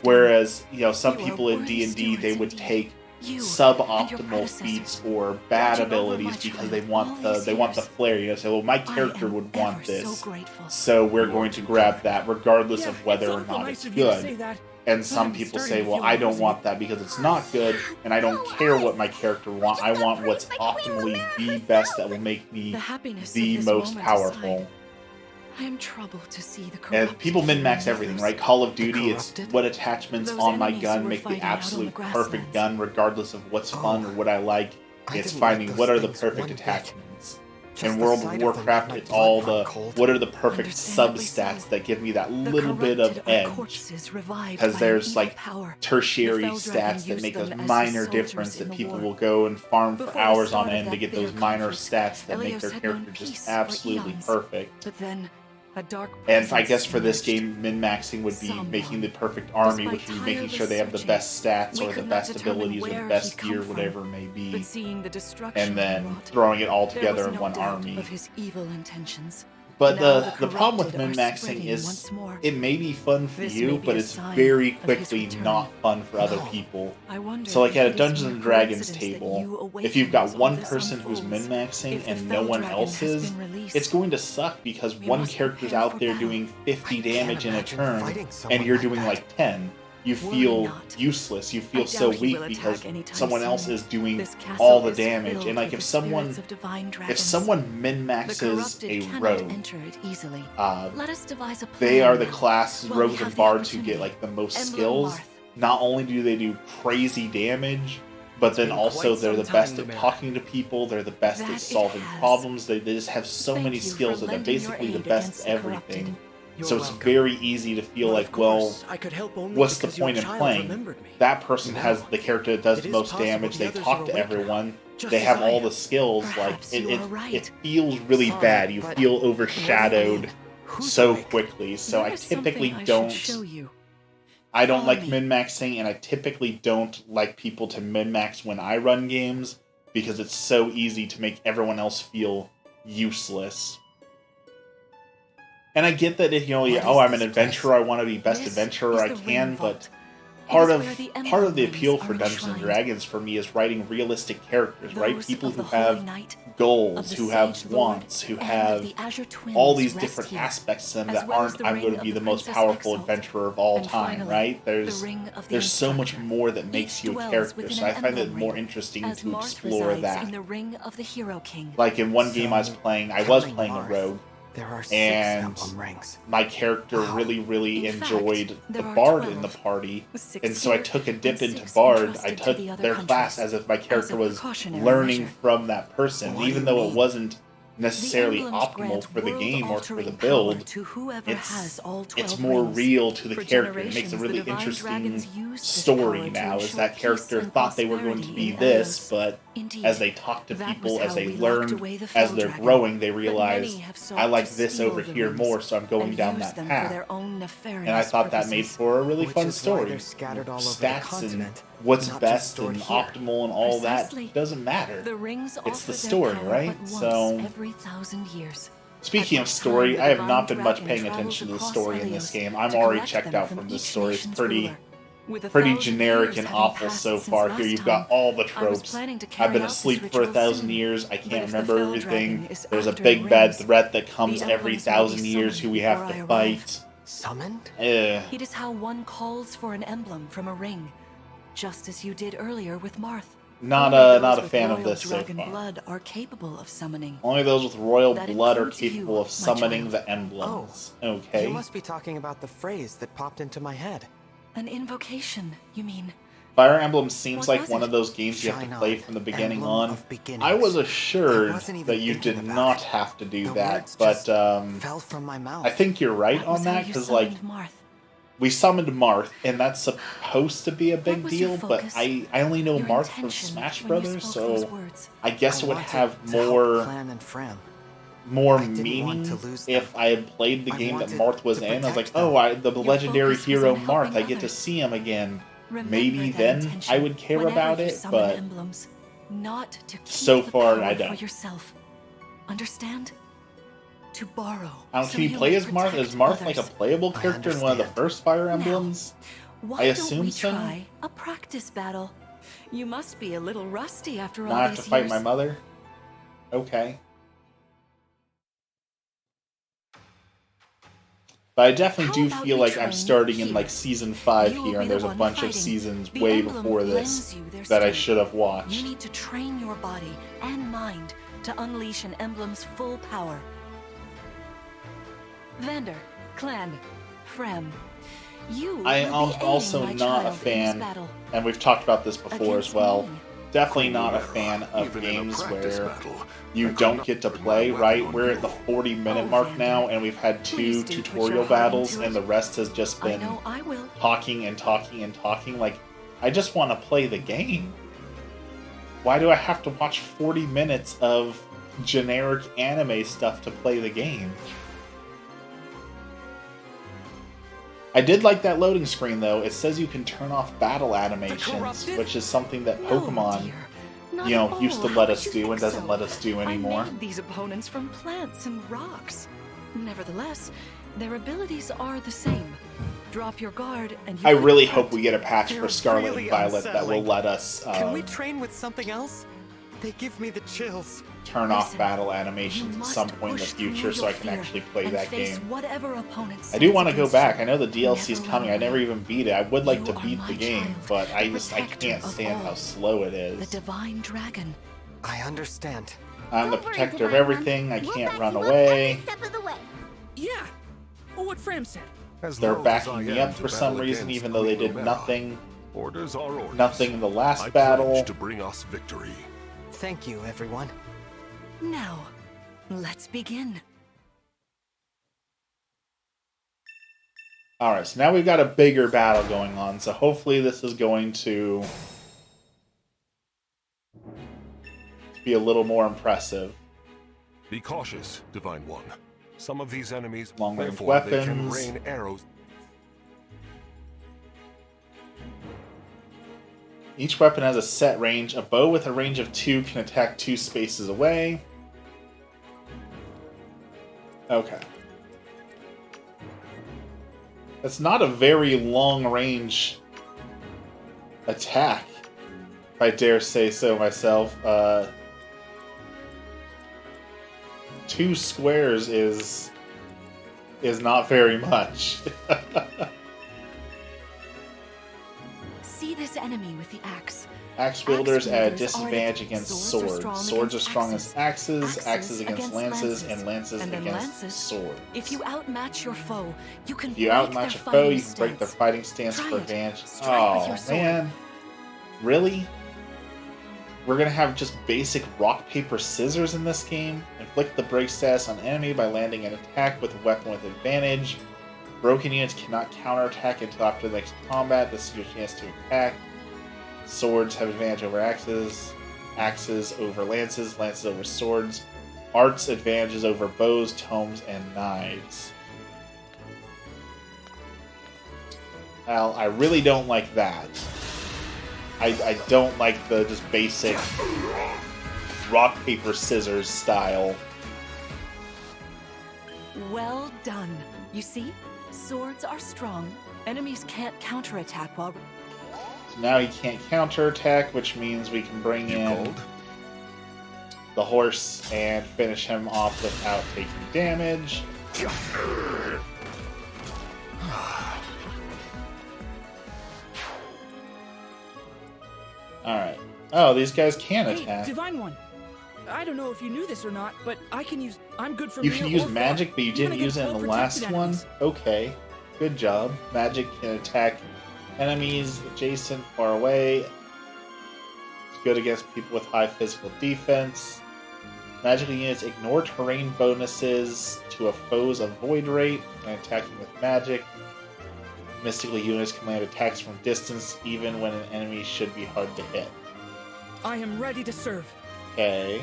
Whereas, you know, some people in D&D, they would take suboptimal feats or bad abilities because they want the flair. You know, say, well, my character would want this, so we're going to grab that regardless of whether or not it's good. And some people say, well, I don't want that because it's not good, and I don't care what my character wants. I want what's optimally the best that will make me the most powerful. I am troubled to see the and people min-max everything, right? Call of Duty, it's what attachments on my gun make the absolute perfect gun, regardless of what's fun or what I like. It's finding what are the perfect attachments. In World of Warcraft, it's all the what are the perfect substats that give me that little bit of edge. Because there's like tertiary stats that make a minor difference that people will go and farm for hours on end to get those minor stats that make their character just absolutely perfect. And I guess for this game, min-maxing would be making the perfect army, which would be making sure they have the best stats or the best abilities or the best gear, whatever it may be, and then throwing it all together in one army. But the problem with min-maxing is it may be fun for you, but it's very quickly not fun for other people. So like at a Dungeons & Dragons table, if you've got one person who's min-maxing and no one else is, it's going to suck because one character's out there doing 50 damage in a turn and you're doing like 10. you Worry feel not. useless. You feel I so doubt he weak will because attack anytime someone else soon. is doing This castle all the is damage. filled And like with if the someone spirits of divine if dragons. someone min The maxes corrupted a cannot rogue, enter it easily. uh, Let us devise a plan. they are the now, class while we rogues have and the bards who get opportunity. like the most Emblem skills. Marth. Not only do they do crazy damage, but It's then been also quite they're some the best time, at Lumera. talking to people. They're the best That at it solving has. problems. They just have so Thank many you for skills, and they're lending your basically the aid best against at the corrupted. everything. You're So it's welcome. very easy to feel But like, of well, course, I could help only what's the because your point in child playing? remembered me. That person Now, has the character that does it the is most possible damage. the They others talk are to awaker, everyone. just They as have I all am. the skills. Perhaps Like you are right. it feels really Sorry, bad. You but feel what do you overshadowed mean? Who's so awake? quickly. So There I is something typically I don't. should show you. I don't Follow like me. min-maxing, and I typically don't like people to min-max when I run games because it's so easy to make everyone else feel useless. And I get that if What is I'm an this adventurer, I want to be best This adventurer is I the can, Ring but Vault. part It of is where the part of the emblem appeal rings for are Dungeons and enshrined. Dragons for me is writing realistic characters, right? Those People of who the Holy have Knight, of goals, the who have Sage Lord, wants, who and of have the Azure Twins all these rest different here, aspects to them as that well as aren't the I'm ring going to of be the the most Princess powerful Exalt. adventurer of all And time, finally, right? the ring of the There's so much Instructor. more that makes Each you a dwells character, within so I an find it emblem more ring, interesting as to Marth explore resides that. in the ring of the Hero King. Like in one game I was So, playing, I was counting playing a Marth, rogue, There are 6 and emblem rings. my character Wow. really In fact, enjoyed there the are bard in the 12, party, 6 and so I here took a and dip into 6 bard. I entrusted to took the other their class countries, as if my character a was precautionary learning measure. from that person, What do even you though it mean? wasn't necessarily emblems optimal grant for the game or for the world-altering build. power to whoever has all 12 It's more rings. real to the For character. It makes a generations, really the divine interesting dragons used this story power to now. Is ensure that peace character and thought they were going to prosperity be in this, Eos. but Indeed, as they talk to that people, was as how they we learn, locked away the as Fell they're Dragon. growing, they But realize, many have sought I like to this steal over the here rings more, so I'm going and down use that them path. for their own nefarious And I thought that made purposes. for a really Which fun is why story. they're scattered all over the Stats and continent, what's not just best stored and here. optimal and all Precisely. that doesn't matter. The rings It's the offer story, their power right? but So, once every 1,000 years. speaking At of what story, time I the have not divine been much dragon paying travels attention to the across story in Helios this game. I'm to already collect checked them out from from this each story. It's nation's pretty ruler. With 1,000 generic years and having awful passed so since far. last Here you've time, got all the I was tropes. planning to I've carry been out this asleep for ritual 1,000 soon. years. I But can't if the remember Fell everything. Dragon is There's a after big the bad rings, threat that comes the every emblems will be 1,000 years who summoned we have before to I arrive. fight. Summoned? It is how one calls for an emblem from a ring, just as you did earlier with Marth. Not Only not those a with fan of royal this so dragon far. blood are capable of summoning. Only those with royal That blood are includes you, capable of my summoning child. the emblems. Okay. You must be talking about the phrase that popped into my head. An invocation, you mean? Fire Emblem seems What like was one it? of those games you have to Shine play on, from the beginning emblem on. of beginnings. I was I assured wasn't even that you thinking did about not it. have to do The that, words but just fell from my mouth. I think you're right That on was how that, you because like summoned Marth. we summoned Marth, and that's supposed to be a big was your deal, but focus? I only know Your Marth from intention Smash when you Brothers, spoke so those words. I guess I it would wanted have to help more Clan and Fram. more I didn't meaning want to lose if them. I had played the I game that wanted Marth was to in. I was like, protect them. oh, the Your legendary focus was hero on Marth, helping I get to others. see him again. Remember Maybe that then intention I would care whenever about you it, summon but emblems, not to keep so the far, power I for don't. yourself. Understand? To borrow. Can so you you play may as Marth? Is protect Marth like a others. playable I character in one of the understand. first Fire Emblems? Why I don't assume we so. try a practice battle? You must be a little rusty after Now all I have these to fight years. my mother? Okay. But I definitely How do about feel we like I'm train starting in here? like season 5 You will here, be and the there's a one bunch of fighting. seasons The way emblem before this lends you their that I strength. should have You watched. need to train your body and mind to unleash an emblem's full power. Vander, Clan, Frem, you I will am be also aiding my not a child in this fan, battle. and we've talked about this before Against as well. me. Definitely not a fan of Even in a games practice where battle, you I could don't not get to put my play, weapon right? on We're you. at the 40-minute Oh, mark Vander. now, and we've had 2 Please do put tutorial your heart battles, into and it. the rest has just I been know I will. talking and talking and talking. Like, I just want to play the game. Why do I have to watch 40 minutes of generic anime stuff to play the game? I did like that loading screen, though. It says you can turn off battle animations, corrupted? which is something that No, Pokemon, dear. Not you know, at used to all. let How us could you do and think doesn't so? let us do anymore. I made these opponents from plants and rocks. Nevertheless, their abilities are the same. Drop your guard and you I could really hurt. hope we get a patch They're for Scarlet really and Violet that will unsettling. let us Can we train with something else? They give me the chills. turn off Listen, battle you animations at must some point in the push through future so your I can fear actually play and that face game. whatever opponents I do stand want to go against back. you. I know the DLC's Never coming. I run never away. even beat it. I would like You to are beat the my game, child, but the I protector can't of stand how all. slow it The is. divine dragon. I understand. I'm the Don't worry, protector of Divine One. everything. I We'll can't back run you up away. every step of the way. Yeah. Well, what Fram said. As They're loath as I backing me am up to for some battle reason, against even though they Queen did Lumera, nothing. Orders are orders. Nothing in the last I battle. pledge to bring us victory. Thank you, everyone. Now, let's begin. Alright, so now we've got a bigger battle going on, so hopefully this is going to be a little more impressive. Be cautious, Divine One. Some of these enemies, Long-range therefore they can weapons. rain arrows. Each weapon has a set range. A bow with a range of 2 can attack 2 spaces away. Okay. That's not a very long range attack, if I dare say so myself. 2 squares is not very much. See this enemy with the axe. Axe wielders at a wielders disadvantage are- against swords are swords. strong Swords are against strong as axes, axes against against lances, lances, and lances and then against lances. swords. If you outmatch your foe, you can If you break outmatch a their foe, fighting you can break their stance. fighting stance Try for it. advantage. Strike with Oh, your sword. man. Really? We're gonna have just basic rock, paper, scissors in this game? Inflict the break status on enemy by landing an attack with a weapon with advantage. Broken units cannot counterattack until after the next combat. This is your chance to attack. Swords have advantage over axes. Axes over lances. Lances over swords. Arts advantages over bows, tomes, and knives. Well, I really don't like that. I don't like the just basic rock, paper, scissors style. Well done. You see? Swords are strong. Enemies can't counterattack while... So now he can't counterattack, which means we can bring You in called? the horse and finish him off without taking damage. Alright. Oh, these guys can Hey, attack. Divine One. I don't know if you knew this or not, but I can use... I'm good for You near can use or far, magic, but you even didn't use it in against the last well-protected one? enemies. Okay. Good job. Magic can attack enemies adjacent, far away. It's good against people with high physical defense. Magical units ignore terrain bonuses to a foe's avoid rate when attacking with magic. Mystical units can land attacks from distance even when an enemy should be hard to hit. I am ready to serve. Okay.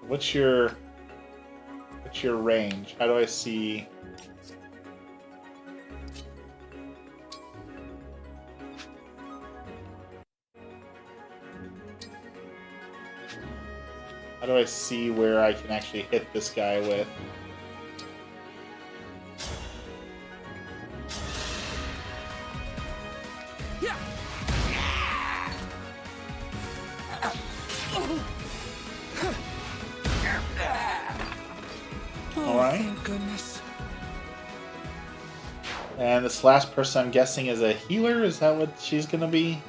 What's your range? How do I see? How do I see where I can actually hit this guy with? Yeah. Oh, Alright. thank goodness. And this last person I'm guessing is a healer? Is that what she's gonna be?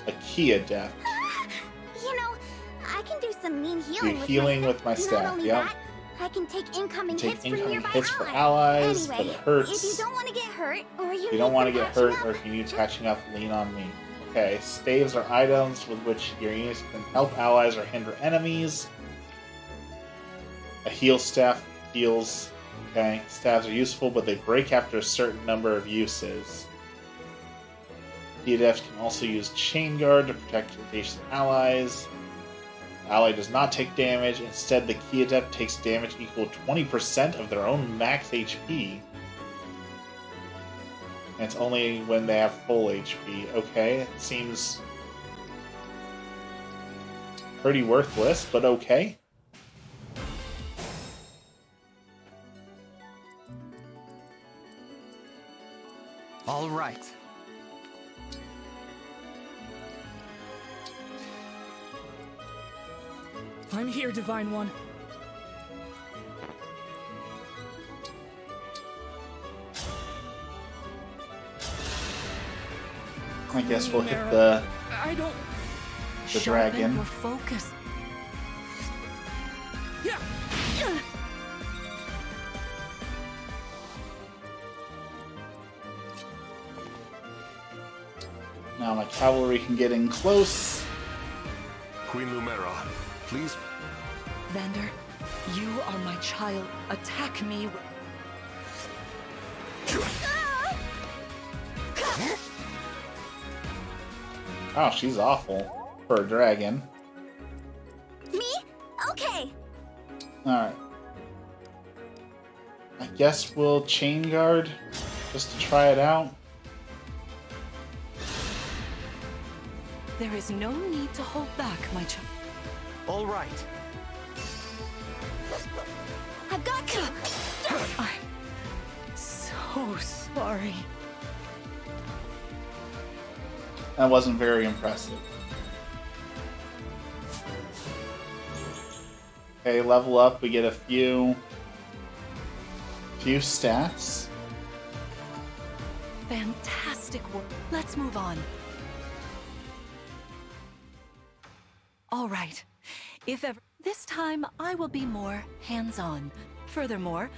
A key adept. You know, I can do some mean Do healing healing with with my Not staff, only yep. that, I can take incoming Take hits incoming from nearby hits for allies. allies, but Anyway, it hurts. if you don't want to get hurt, or you If you don't want to need get some hurt, patching or up, if you need patching up, lean on me. Okay, staves are items with which your units can help allies or hinder enemies. A heal staff heals. Okay, staves are useful, but they break after a certain number of uses. The adepts can also use chain guard to protect adjacent allies. The ally does not take damage. Instead, the key adept takes damage equal to 20% of their own max HP. And it's only when they have full HP. Okay, it seems pretty worthless, but okay. All right. I'm here, Divine One. I guess we'll hit the I don't... dragon. Your focus. Yeah. Now my cavalry can get in close. Queen Lumera, please. Vander, you are my child. Attack me. Oh, she's awful for a dragon. Me? Okay. Alright. I guess we'll chain guard just to try it out. There is no need to hold back, my child. All right. I've got you. I'm so sorry. That wasn't very impressive. Okay, level up. We get a few stats. Fantastic work. Let's move on. All right. If ever... This time, I will be more hands-on. Furthermore...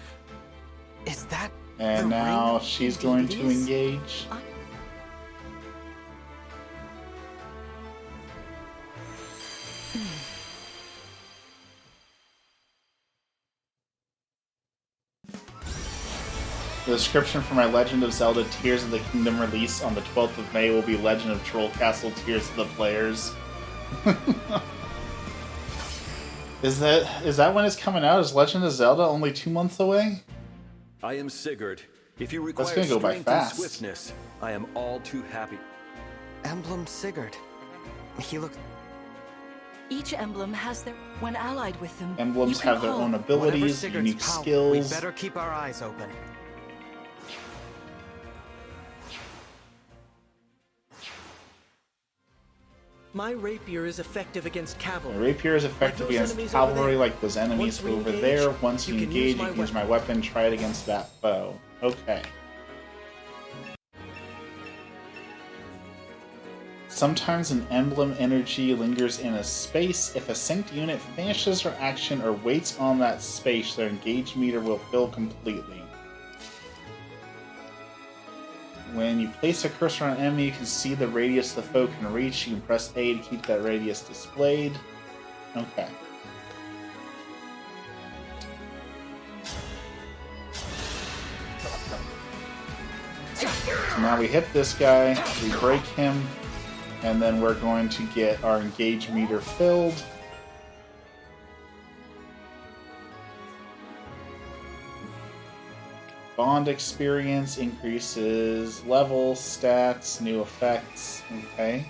Is that And the now ring she's of going to deities? engage. The description for my Legend of Zelda Tears of the Kingdom release on the 12th of May will be Legend of Troll Castle Tears of the Players. Is that when it's coming out? Is Legend of Zelda only 2 months away? I am Sigurd. If you That's require gonna go by strength and fast. swiftness, I am all too happy. Emblem Sigurd. He looks... Each emblem has their... When allied with them... Emblems you can have their hold- own Whatever abilities, Sigurd's unique power, skills. we better keep our eyes open. My rapier is effective against My cavalry. rapier is effective Like those against enemies over cavalry there. like those enemies Once we over engage, there. Once you you can engage, use you my can use my weapon, try it against that foe. Okay. Sometimes an emblem energy lingers in a space. If a synced unit finishes her action or waits on that space, their engage meter will fill completely. When you place a cursor on an enemy, you can see the radius the foe can reach. You can press A to keep that radius displayed. Okay. So now we hit this guy, we break him, and then we're going to get our engage meter filled. Bond experience increases level, stats, new effects. Okay.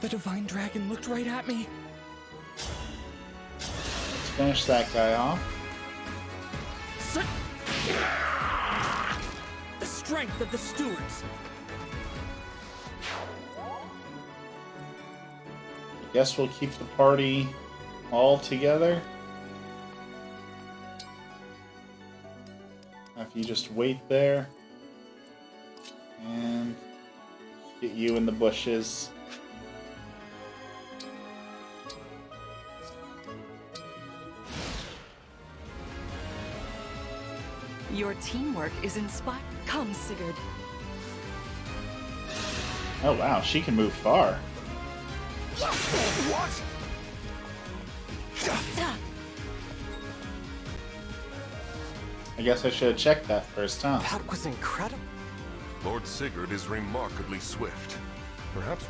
The Divine Dragon looked right at me. Let's finish that guy off. The strength of the stewards. I guess we'll keep the party all together. If you just wait there and get you in the bushes. Your teamwork is inspired. Come, Sigurd. Oh wow, she can move far. What? I guess I should have checked that first, huh? That was incredible. Lord Sigurd is remarkably swift. Perhaps.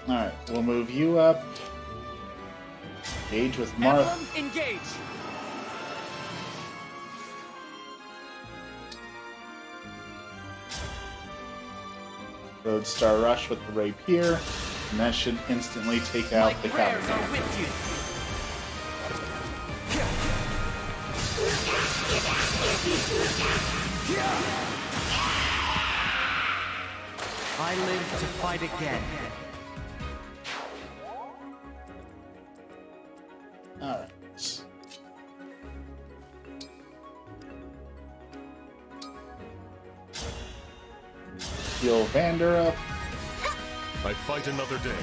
Alright, we'll move you up. Engage with Marth. Emblem, engage! Roadstar Rush with the rapier, and that should instantly take out the prayers cavalry. are with I live to fight again. Alright. Heal Vander up. I fight another day.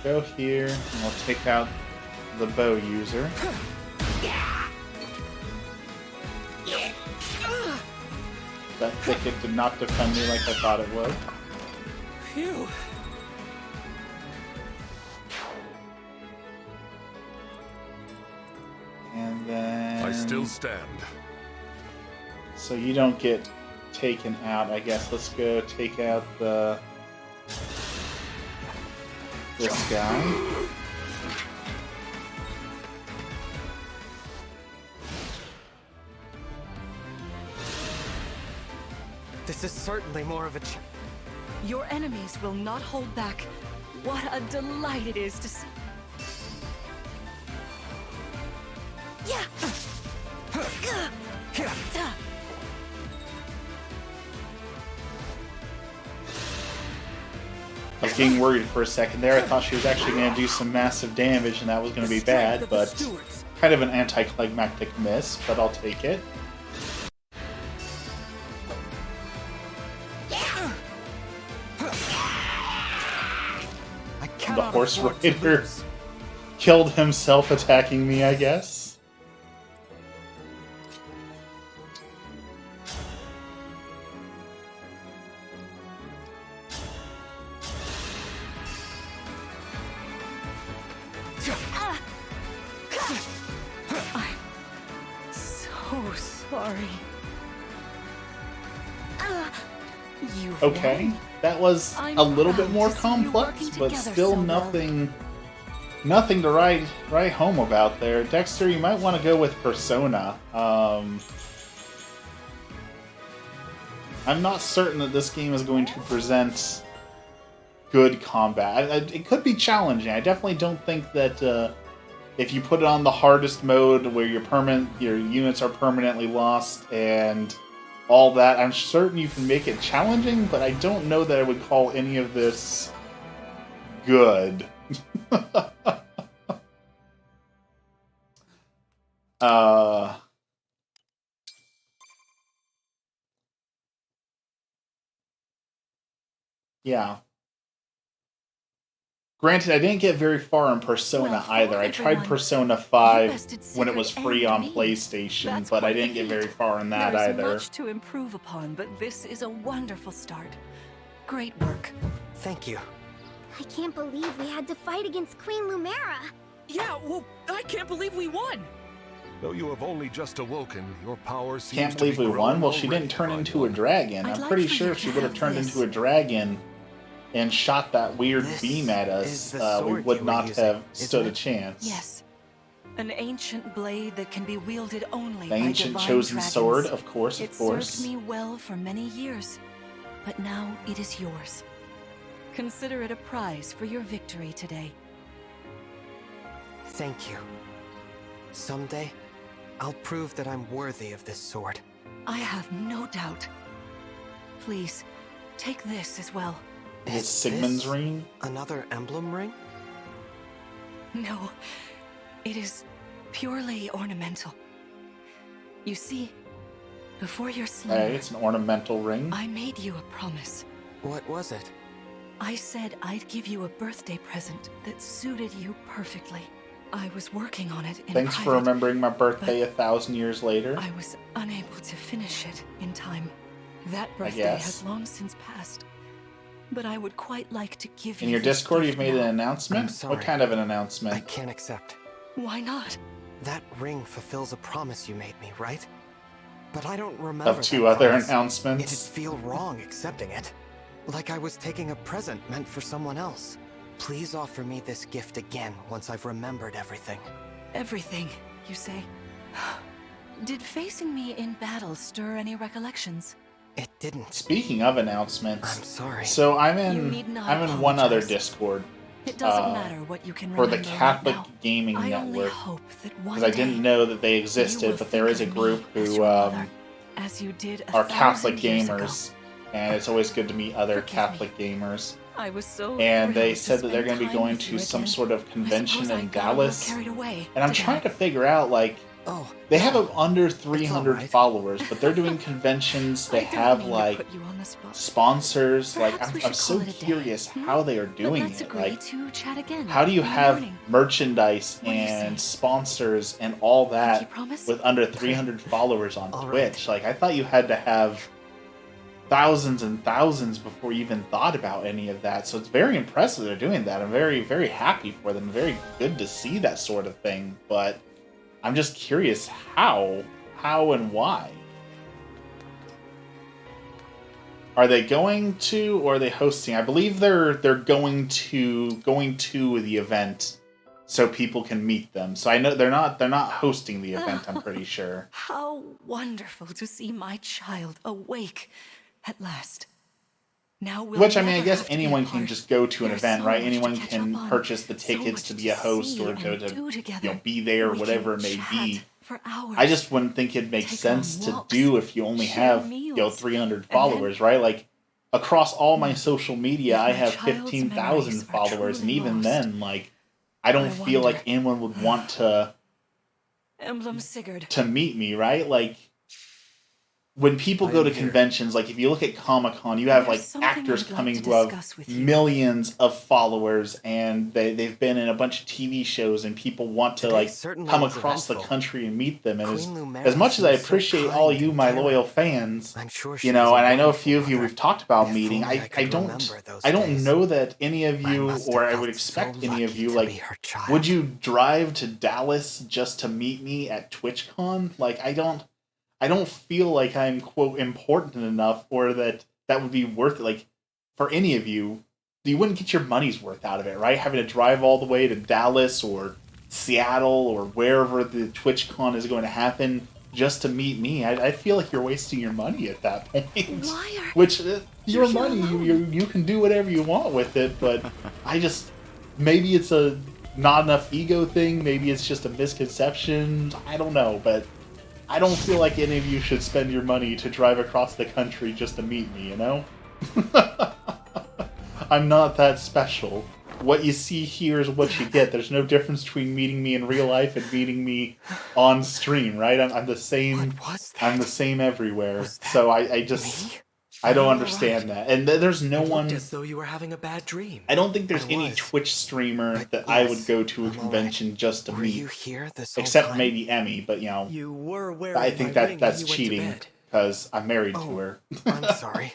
Go here, and we'll take out the bow user. That thicket did not defend me like I thought it would. Phew. And then... I still stand. So you don't get taken out, I guess. Let's go take out the... this guy. This is certainly more of a Your enemies will not hold back. What a delight it is to see. Yeah. I was getting worried for a second there. I thought she was actually going to do some massive damage and that was going to be bad, but kind of an anticlimactic miss, but I'll take it. The horse rider killed himself attacking me, I guess. I'm so sorry. You've Okay, won. that was I'm a little bit proud more to see you complex, working but together still so well. nothing to write home about there. Dexter, you might want to go with Persona. I'm not certain that this game is going to present good combat. It could be challenging. I definitely don't think that if you put it on the hardest mode where your units are permanently lost and all that, I'm certain you can make it challenging, but I don't know that I would call any of this good. Yeah. Granted, I didn't get very far in Persona Well, either. I tried everyone, Persona you 5 bested when it was Sigurd free and on me. PlayStation, That's but I quite didn't the get very feat. far in that There's either. much to improve upon, but this is a wonderful start. Great work. Thank you. I can't believe we had to fight against Queen Lumera. Yeah, well, I can't believe we won. Though you have only just awoken, your power seems Can't to believe be we won? growing Well, she already, didn't turn my into a boy. dragon. I'd I'm like pretty for sure you if she to would have have turned this. into a dragon and shot that weird This beam at is us, the we sword would you were not using, have isn't stood a it? chance. Yes. An ancient blade that can be wielded only The by ancient divine chosen dragons. sword, of course, It of course. served me well for many years, but now it is yours. Consider it a prize for your victory today. Thank you. Someday, I'll prove that I'm worthy of this sword. I have no doubt. Please, take this as well. Is it Sigmund's this ring? Another emblem ring? No, it is purely ornamental. You see, before your Hey, slayer, it's an ornamental ring. I made you a promise. What was it? I said I'd give you a birthday present that suited you perfectly. I was working on it in Thanks for private, remembering my birthday but 1,000 years later. I was unable to finish it in time. That birthday guess. has long since passed. But I would quite like to give you In your this Discord, gift you've made now. an I'm announcement? sorry. What kind of an I announcement? can't accept. Why not? That ring fulfills a promise you made me, right? But I don't remember Of two that other promise. announcements? It'd feel wrong accepting it. Like I was taking a present meant for someone else. Please offer me this gift again once I've remembered everything. Everything, you say? Did facing me in battle stir any recollections? It didn't. Speaking of announcements, I'm sorry. so I'm You in need not one other apologize. Discord It doesn't matter what you can for remember the Catholic right now. Gaming I only Network, hope that one because I didn't day know that they you existed, will but there is a think of group me as who your mother, as you did a are Catholic 1,000 years ago. gamers, and it's always good to meet other Forgive Catholic gamers. I was so And they thrilled said that they're spend going to be time going with you to some again. sort of I convention suppose I in got a little Dallas, carried away and I'm today. trying to figure out, like, Oh, they have no. under 300 alright. followers, but they're doing conventions. They I don't have mean to like put you on the spot. sponsors. Like, Perhaps we I'm should so call it a day, curious hmm? how they are But doing let's it. agree Like, to chat again how do you in the have morning. merchandise What do you and say? sponsors and all that Pinky promise? with under 300 followers on All Twitch? right. Like, I thought you had to have thousands and thousands before you even thought about any of that. So it's very impressive they're doing that. I'm very, very happy for them. Very good to see that sort of thing. But I'm just curious how and why. Are they going to, or are they hosting? I believe they're going to the event so people can meet them. So I know they're not hosting the event, I'm pretty sure. How wonderful to see my child awake at last. Now we'll Which, I mean, I never guess have to be anyone can apart. just go to an There's event, so right? much to Anyone catch can up on, purchase the so tickets much to be a host see or and to do together. be there, We whatever it can may chat be. for hours. I just wouldn't think it'd make Take sense long to walks, do if you only share have, meals, 300 and followers, right? Like, across all my social media, If I my have child's 15,000 memories are followers, and truly even lost, then, like, I don't I feel wonder. like anyone would want to Emblem Sigurd. meet me, right? Like, when people I go am to here. conventions, like if you look at Comic-Con, you have There's like something actors I'd like coming to who have discuss with you. millions of followers, and they've been in a bunch of TV shows, and people want to Today like certainly come was across the eventful. country and meet them. And Queen Lumera as much as I seems so appreciate all kind you, and my caring. loyal fans, I'm sure you she know, is and I know a wonderful few of you mother. we've talked about If meeting. only I could don't remember those I don't days. know that any of I you, must have or I felt would so expect any of lucky you, to like, be her child. would you drive to Dallas just to meet me at TwitchCon? Like, I don't feel like I'm, quote, important enough, or that would be worth it. Like, for any of you, you wouldn't get your money's worth out of it, right? Having to drive all the way to Dallas or Seattle or wherever the TwitchCon is going to happen just to meet me. I feel like you're wasting your money at that point. Why are Which, your here money, alone? you can do whatever you want with it, but maybe it's a not enough ego thing, maybe it's just a misconception, I don't know, but I don't feel like any of you should spend your money to drive across the country just to meet me, you know? I'm not that special. What you see here is what you get. There's no difference between meeting me in real life and meeting me on stream, right? I'm the same. What was that? I'm the same everywhere. Was that So I just me? I don't You're understand right. that. And there's no It one. looked as though you were having a bad dream. I don't think there's I any was. Twitch streamer But that I yes, would go to a I'm convention just to Were meet, you here this whole except time? maybe Emmy. But You were wearing I think my ring that's when you cheating went to bed. because I'm married to Oh. her. I'm sorry.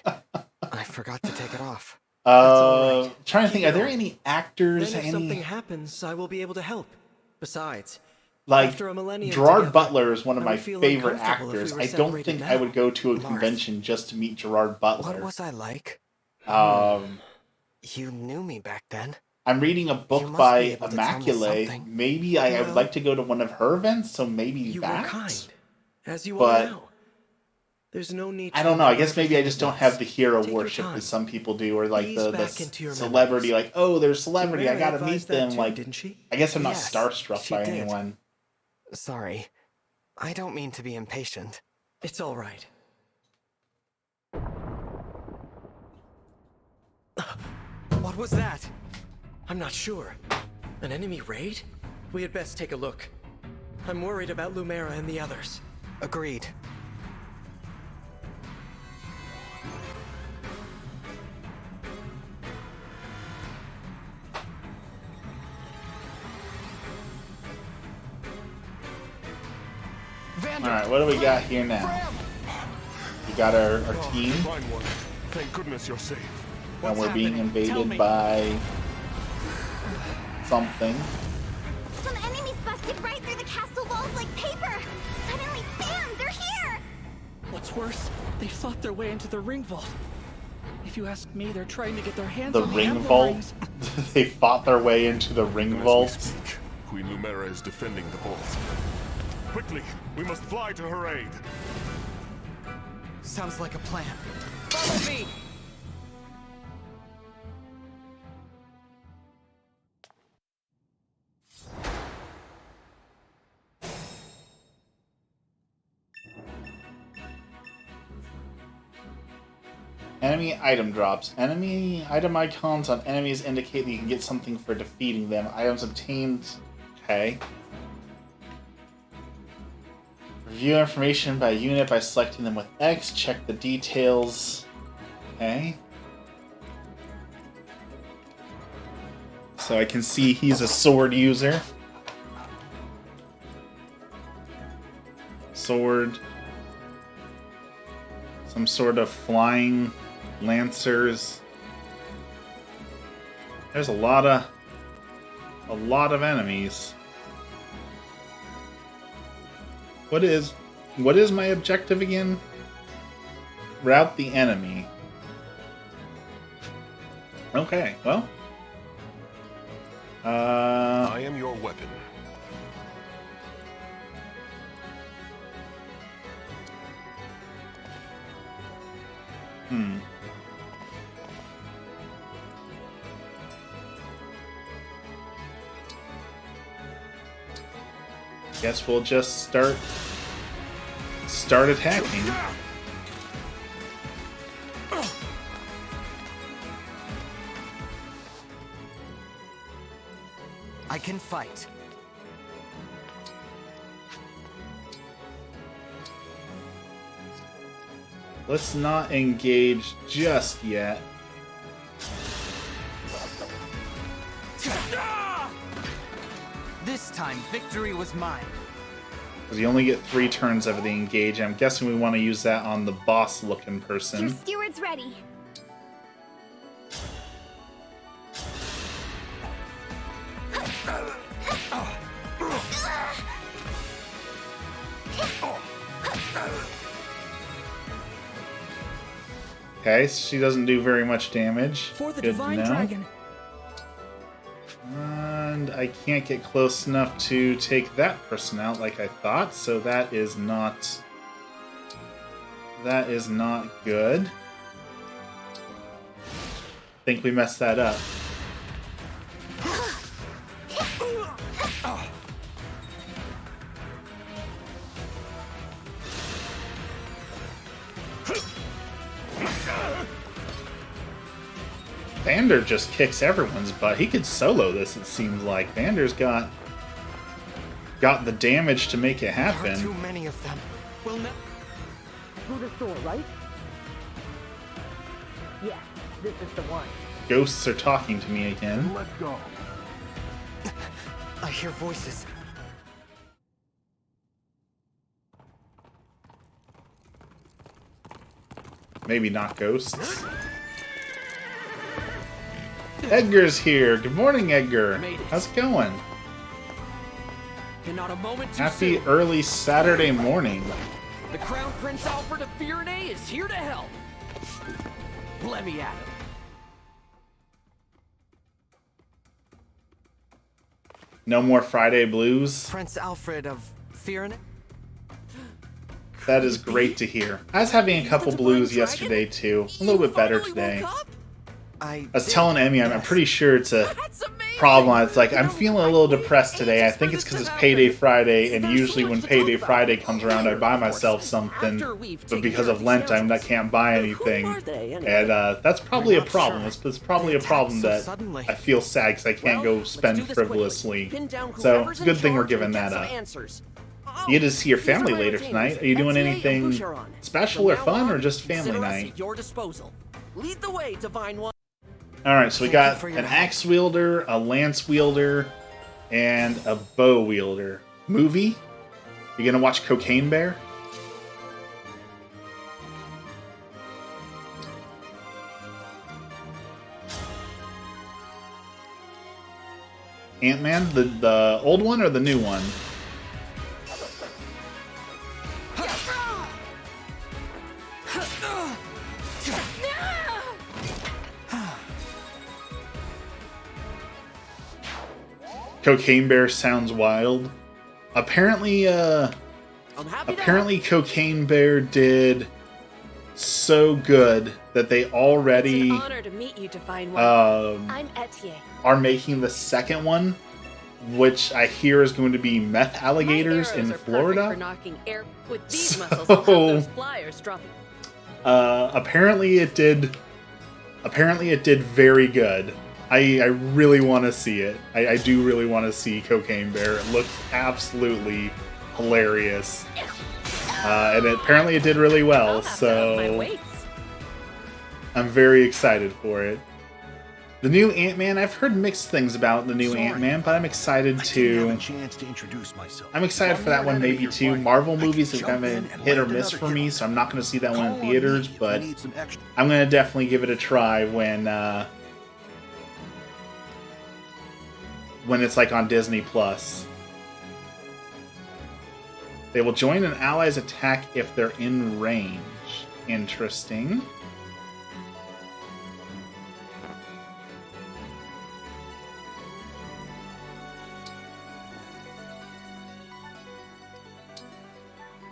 I forgot to take it off. all right. Trying to think, Keep are there going. any actors, Then if something any happens, I will be able to help. Besides, like after a millennium Gerard together, Butler is one of I my would feel favorite uncomfortable if we actors. were I don't separated think now. I would go to a Marth. convention just to meet Gerard What Butler. was I like? You knew me back then. I'm reading a book must be by able to tell me Immaculate. something. Maybe I would Well, like to go to one of her events, so maybe you that. were kind, as you But- are now. There's no need. I to don't know. I remember guess maybe I everything just at don't have the once. hero Take your worship time. that some people do, or like Ease the back into your celebrity, memories. like, oh, there's celebrity, I Mary gotta meet advised that them. too, Like, didn't she? I guess I'm not Yes, starstruck she by did. anyone. Sorry. I don't mean to be impatient. It's all right. What was that? I'm not sure. An enemy raid? We had best take a look. I'm worried about Lumera and the others. Agreed. Alright, what do we got here now? We got our team, Fine one. Thank goodness you're safe. and we're being happening? Tell invaded me. by something. Some enemies busted right through the castle walls like paper. Suddenly, bam, they're here. What's worse, they fought their way into the ring vault. If you ask me, they're trying to get their hands The on the ring emblem vault? rings. They fought their way into the ring As we vault. speak, Queen Lumera is defending the vault. Quickly, we must fly to her aid. Sounds like a plan. Follow me! Enemy item drops. Enemy item icons on enemies indicate that you can get something for defeating them. Items obtained. Okay. Review information by unit by selecting them with X. Check the details. Okay. So I can see he's a sword user. Sword. Some sort of flying lancers. There's a lot of enemies. What is my objective again? Rout the enemy. Okay, well. I am your weapon. Guess we'll just start attacking. I can fight. Let's not engage just yet. This time, victory was mine. Because you only get 3 turns of the engage. I'm guessing we want to use that on the boss-looking Your person. steward's ready. Okay, so she doesn't do very much damage. For the Good to Divine know. Dragon. And I can't get close enough to take that person out like I thought, so that is not good. I think we messed that up. Vander just kicks everyone's butt. He could solo this, it seems like. Vander's got the damage to make it There are too happen. many of them. We'll Through the door, right? Yeah, this is the one. Ghosts are talking to me again. Let go. I hear voices. Maybe not ghosts. Edgar's here. Good morning, Edgar. Made it. How's it going? And not a moment too Happy soon. early Saturday morning. The Crown Prince Alfred of Fyrne is here to help. Let me at him. No more Friday blues. Prince Alfred of Fyrne? That is great to hear. I was having a couple blues yesterday too. A little bit better today. I was telling Emmy, I'm pretty sure it's a problem. It's like, I'm feeling a little depressed today. I think it's because it's Payday Friday, and usually when Payday Friday comes around, I buy myself something. But because of Lent, I can't buy anything. And that's probably a problem. It's probably a problem that I feel sad because I can't go spend frivolously. So it's a good thing we're giving that up. You get to see your family later tonight. Are you doing anything special or fun, or just family night? Your disposal. Lead the way, Divine One. Alright, so we got an axe wielder, a lance wielder, and a bow wielder. Movie? You gonna watch Cocaine Bear? Ant-Man? The old one or the new one? Cocaine Bear sounds wild. Apparently, I'm happy Apparently Cocaine Bear did so good that they already It's an honor to meet you, Divine One. I'm Etienne. are making the second one, which I hear is going to be meth alligators in My arrows are Florida. perfect for knocking air with these muscles. I'll have those flyers dropping. Apparently it did very good. I really want to see it. I do really want to see Cocaine Bear. It looks absolutely hilarious. And apparently it did really well, I'll have to up my so weights. I'm very excited for it. The new Ant-Man, I've heard mixed things about the new Ant-Man, but I'm excited to... I'm excited for that one maybe too. Marvel movies have kind of hit or miss for me, so I'm not going to see that one in theaters, but I'm going to definitely give it a try when it's like on Disney Plus. They will join an ally's attack if they're in range. Interesting.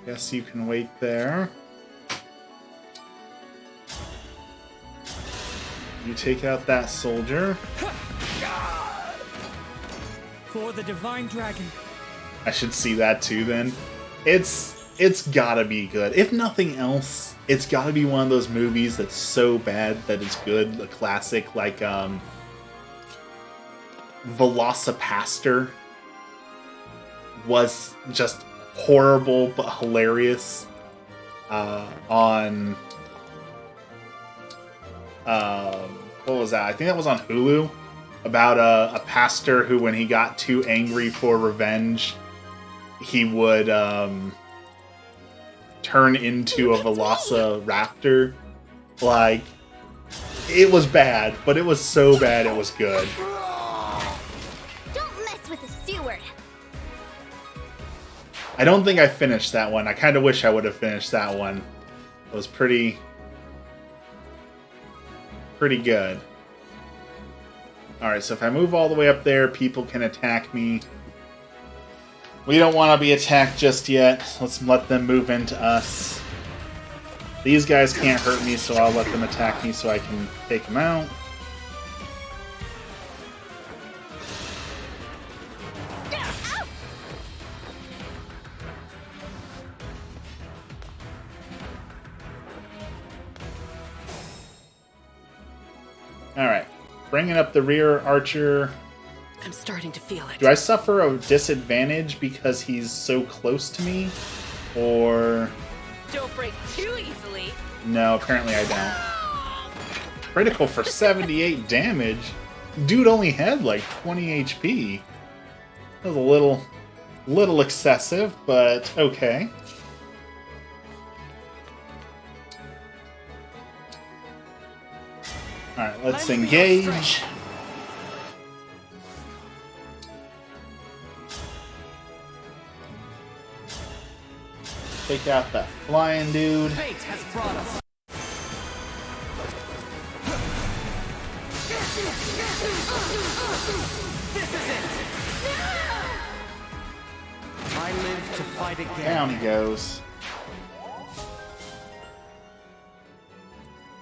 Guess you can wait there. You take out that soldier. For the Divine Dragon. I should see that too then. It's gotta be good. If nothing else, it's gotta be one of those movies that's so bad that it's good. A classic like Velocipaster was just horrible but hilarious on what was that? I think that was on Hulu, about a pastor who, when he got too angry for revenge, he would turn into a Velociraptor. Like, it was bad, but it was so bad it was good. Don't mess with the steward. I don't think I finished that one. I kind of wish I would have finished that one. It was pretty good. Alright, so if I move all the way up there, people can attack me. We don't want to be attacked just yet. Let's let them move into us. These guys can't hurt me, so I'll let them attack me so I can take them out. Alright, bringing up the rear archer. I'm starting to feel it. Do I suffer a disadvantage because he's so close to me? Or... Don't break too easily. No, apparently I don't. Critical for 78 damage? Dude only had like 20 HP. That was a little excessive, but okay. Alright, let's engage. Take out that flying dude. Fate has brought us. This is it. I live to fight again. Down he goes.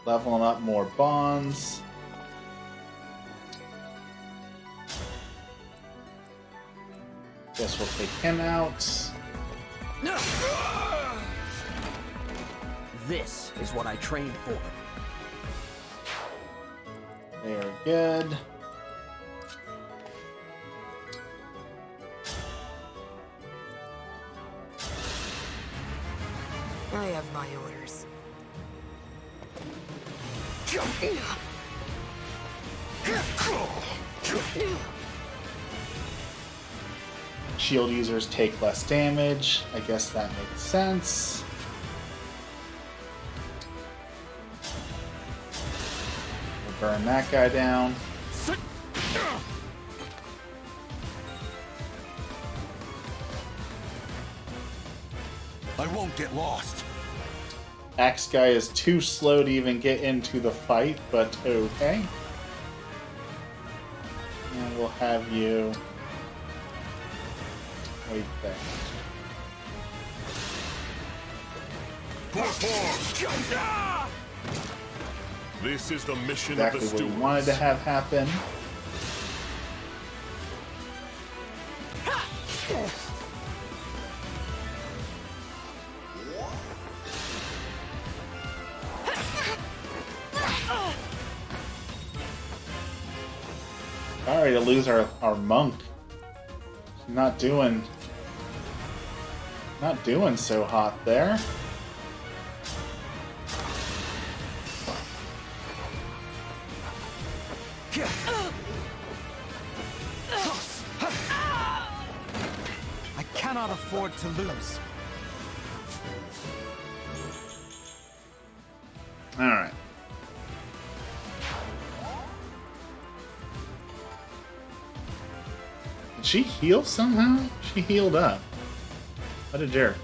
Leveling up more bonds. Guess we'll take him out. This is what I trained for. They are good. I have my orders. Shield users take less damage. I guess that makes sense. We'll burn that guy down. I won't get lost. Axe guy is too slow to even get into the fight, but okay. And we'll have you wait there. This is the mission Exactly of the what we stewards. wanted to have happen. Sorry to lose our monk. She's not doing so hot there. I cannot afford to lose. All right. Did she heal somehow? She healed up. What a jerk.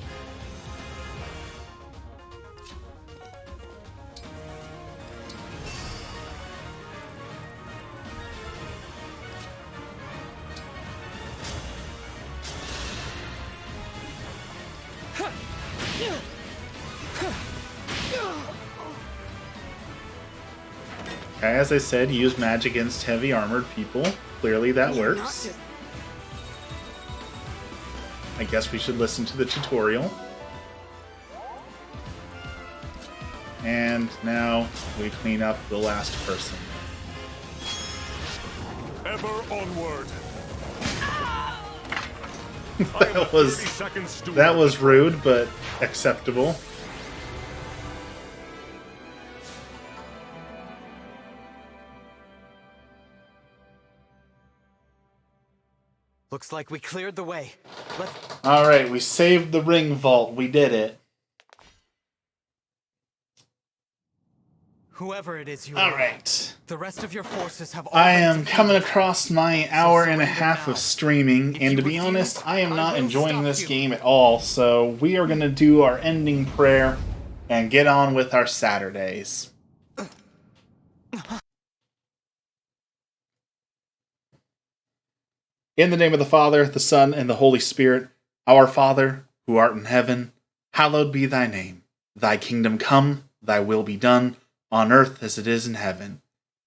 Okay, as I said, use magic against heavy armored people. Clearly that works. I guess we should listen to the tutorial. And now we clean up the last person. Ever onward. that was rude, but acceptable. Looks like we cleared the way. Alright, we saved the ring vault. We did it. Whoever it is you All are, right. the rest of your forces have I already am defeated. coming across my hour and a half now. of streaming, If and you to be refuse, honest, I am I not will enjoying stop this you. game at all, so we are going to do our ending prayer and get on with our Saturdays. In the name of the Father, the Son, and the Holy Spirit, our Father, who art in heaven, hallowed be thy name. Thy kingdom come, thy will be done, on earth as it is in heaven.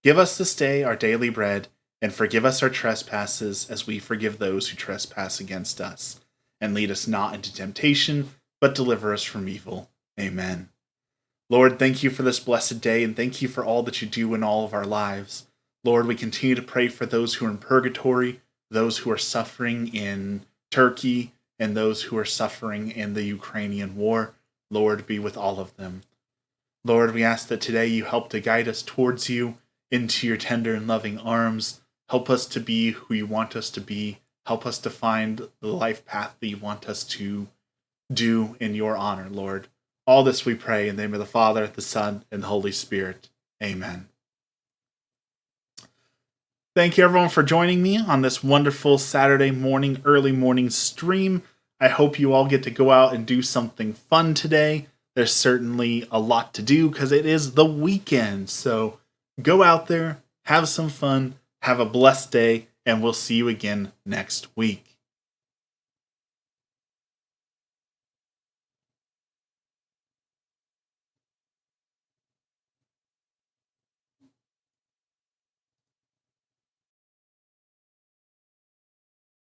Give us this day our daily bread, and forgive us our trespasses as we forgive those who trespass against us. And lead us not into temptation, but deliver us from evil. Amen. Lord, thank you for this blessed day, and thank you for all that you do in all of our lives. Lord, we continue to pray for those who are in purgatory, those who are suffering in Turkey, and those who are suffering in the Ukrainian war. Lord, be with all of them. Lord, we ask that today you help to guide us towards you, into your tender and loving arms. Help us to be who you want us to be. Help us to find the life path that you want us to do in your honor, Lord. All this we pray in the name of the Father, the Son, and the Holy Spirit. Amen. Thank you everyone for joining me on this wonderful Saturday morning, early morning stream. I hope you all get to go out and do something fun today. There's certainly a lot to do because it is the weekend. So go out there, have some fun, have a blessed day, and we'll see you again next week.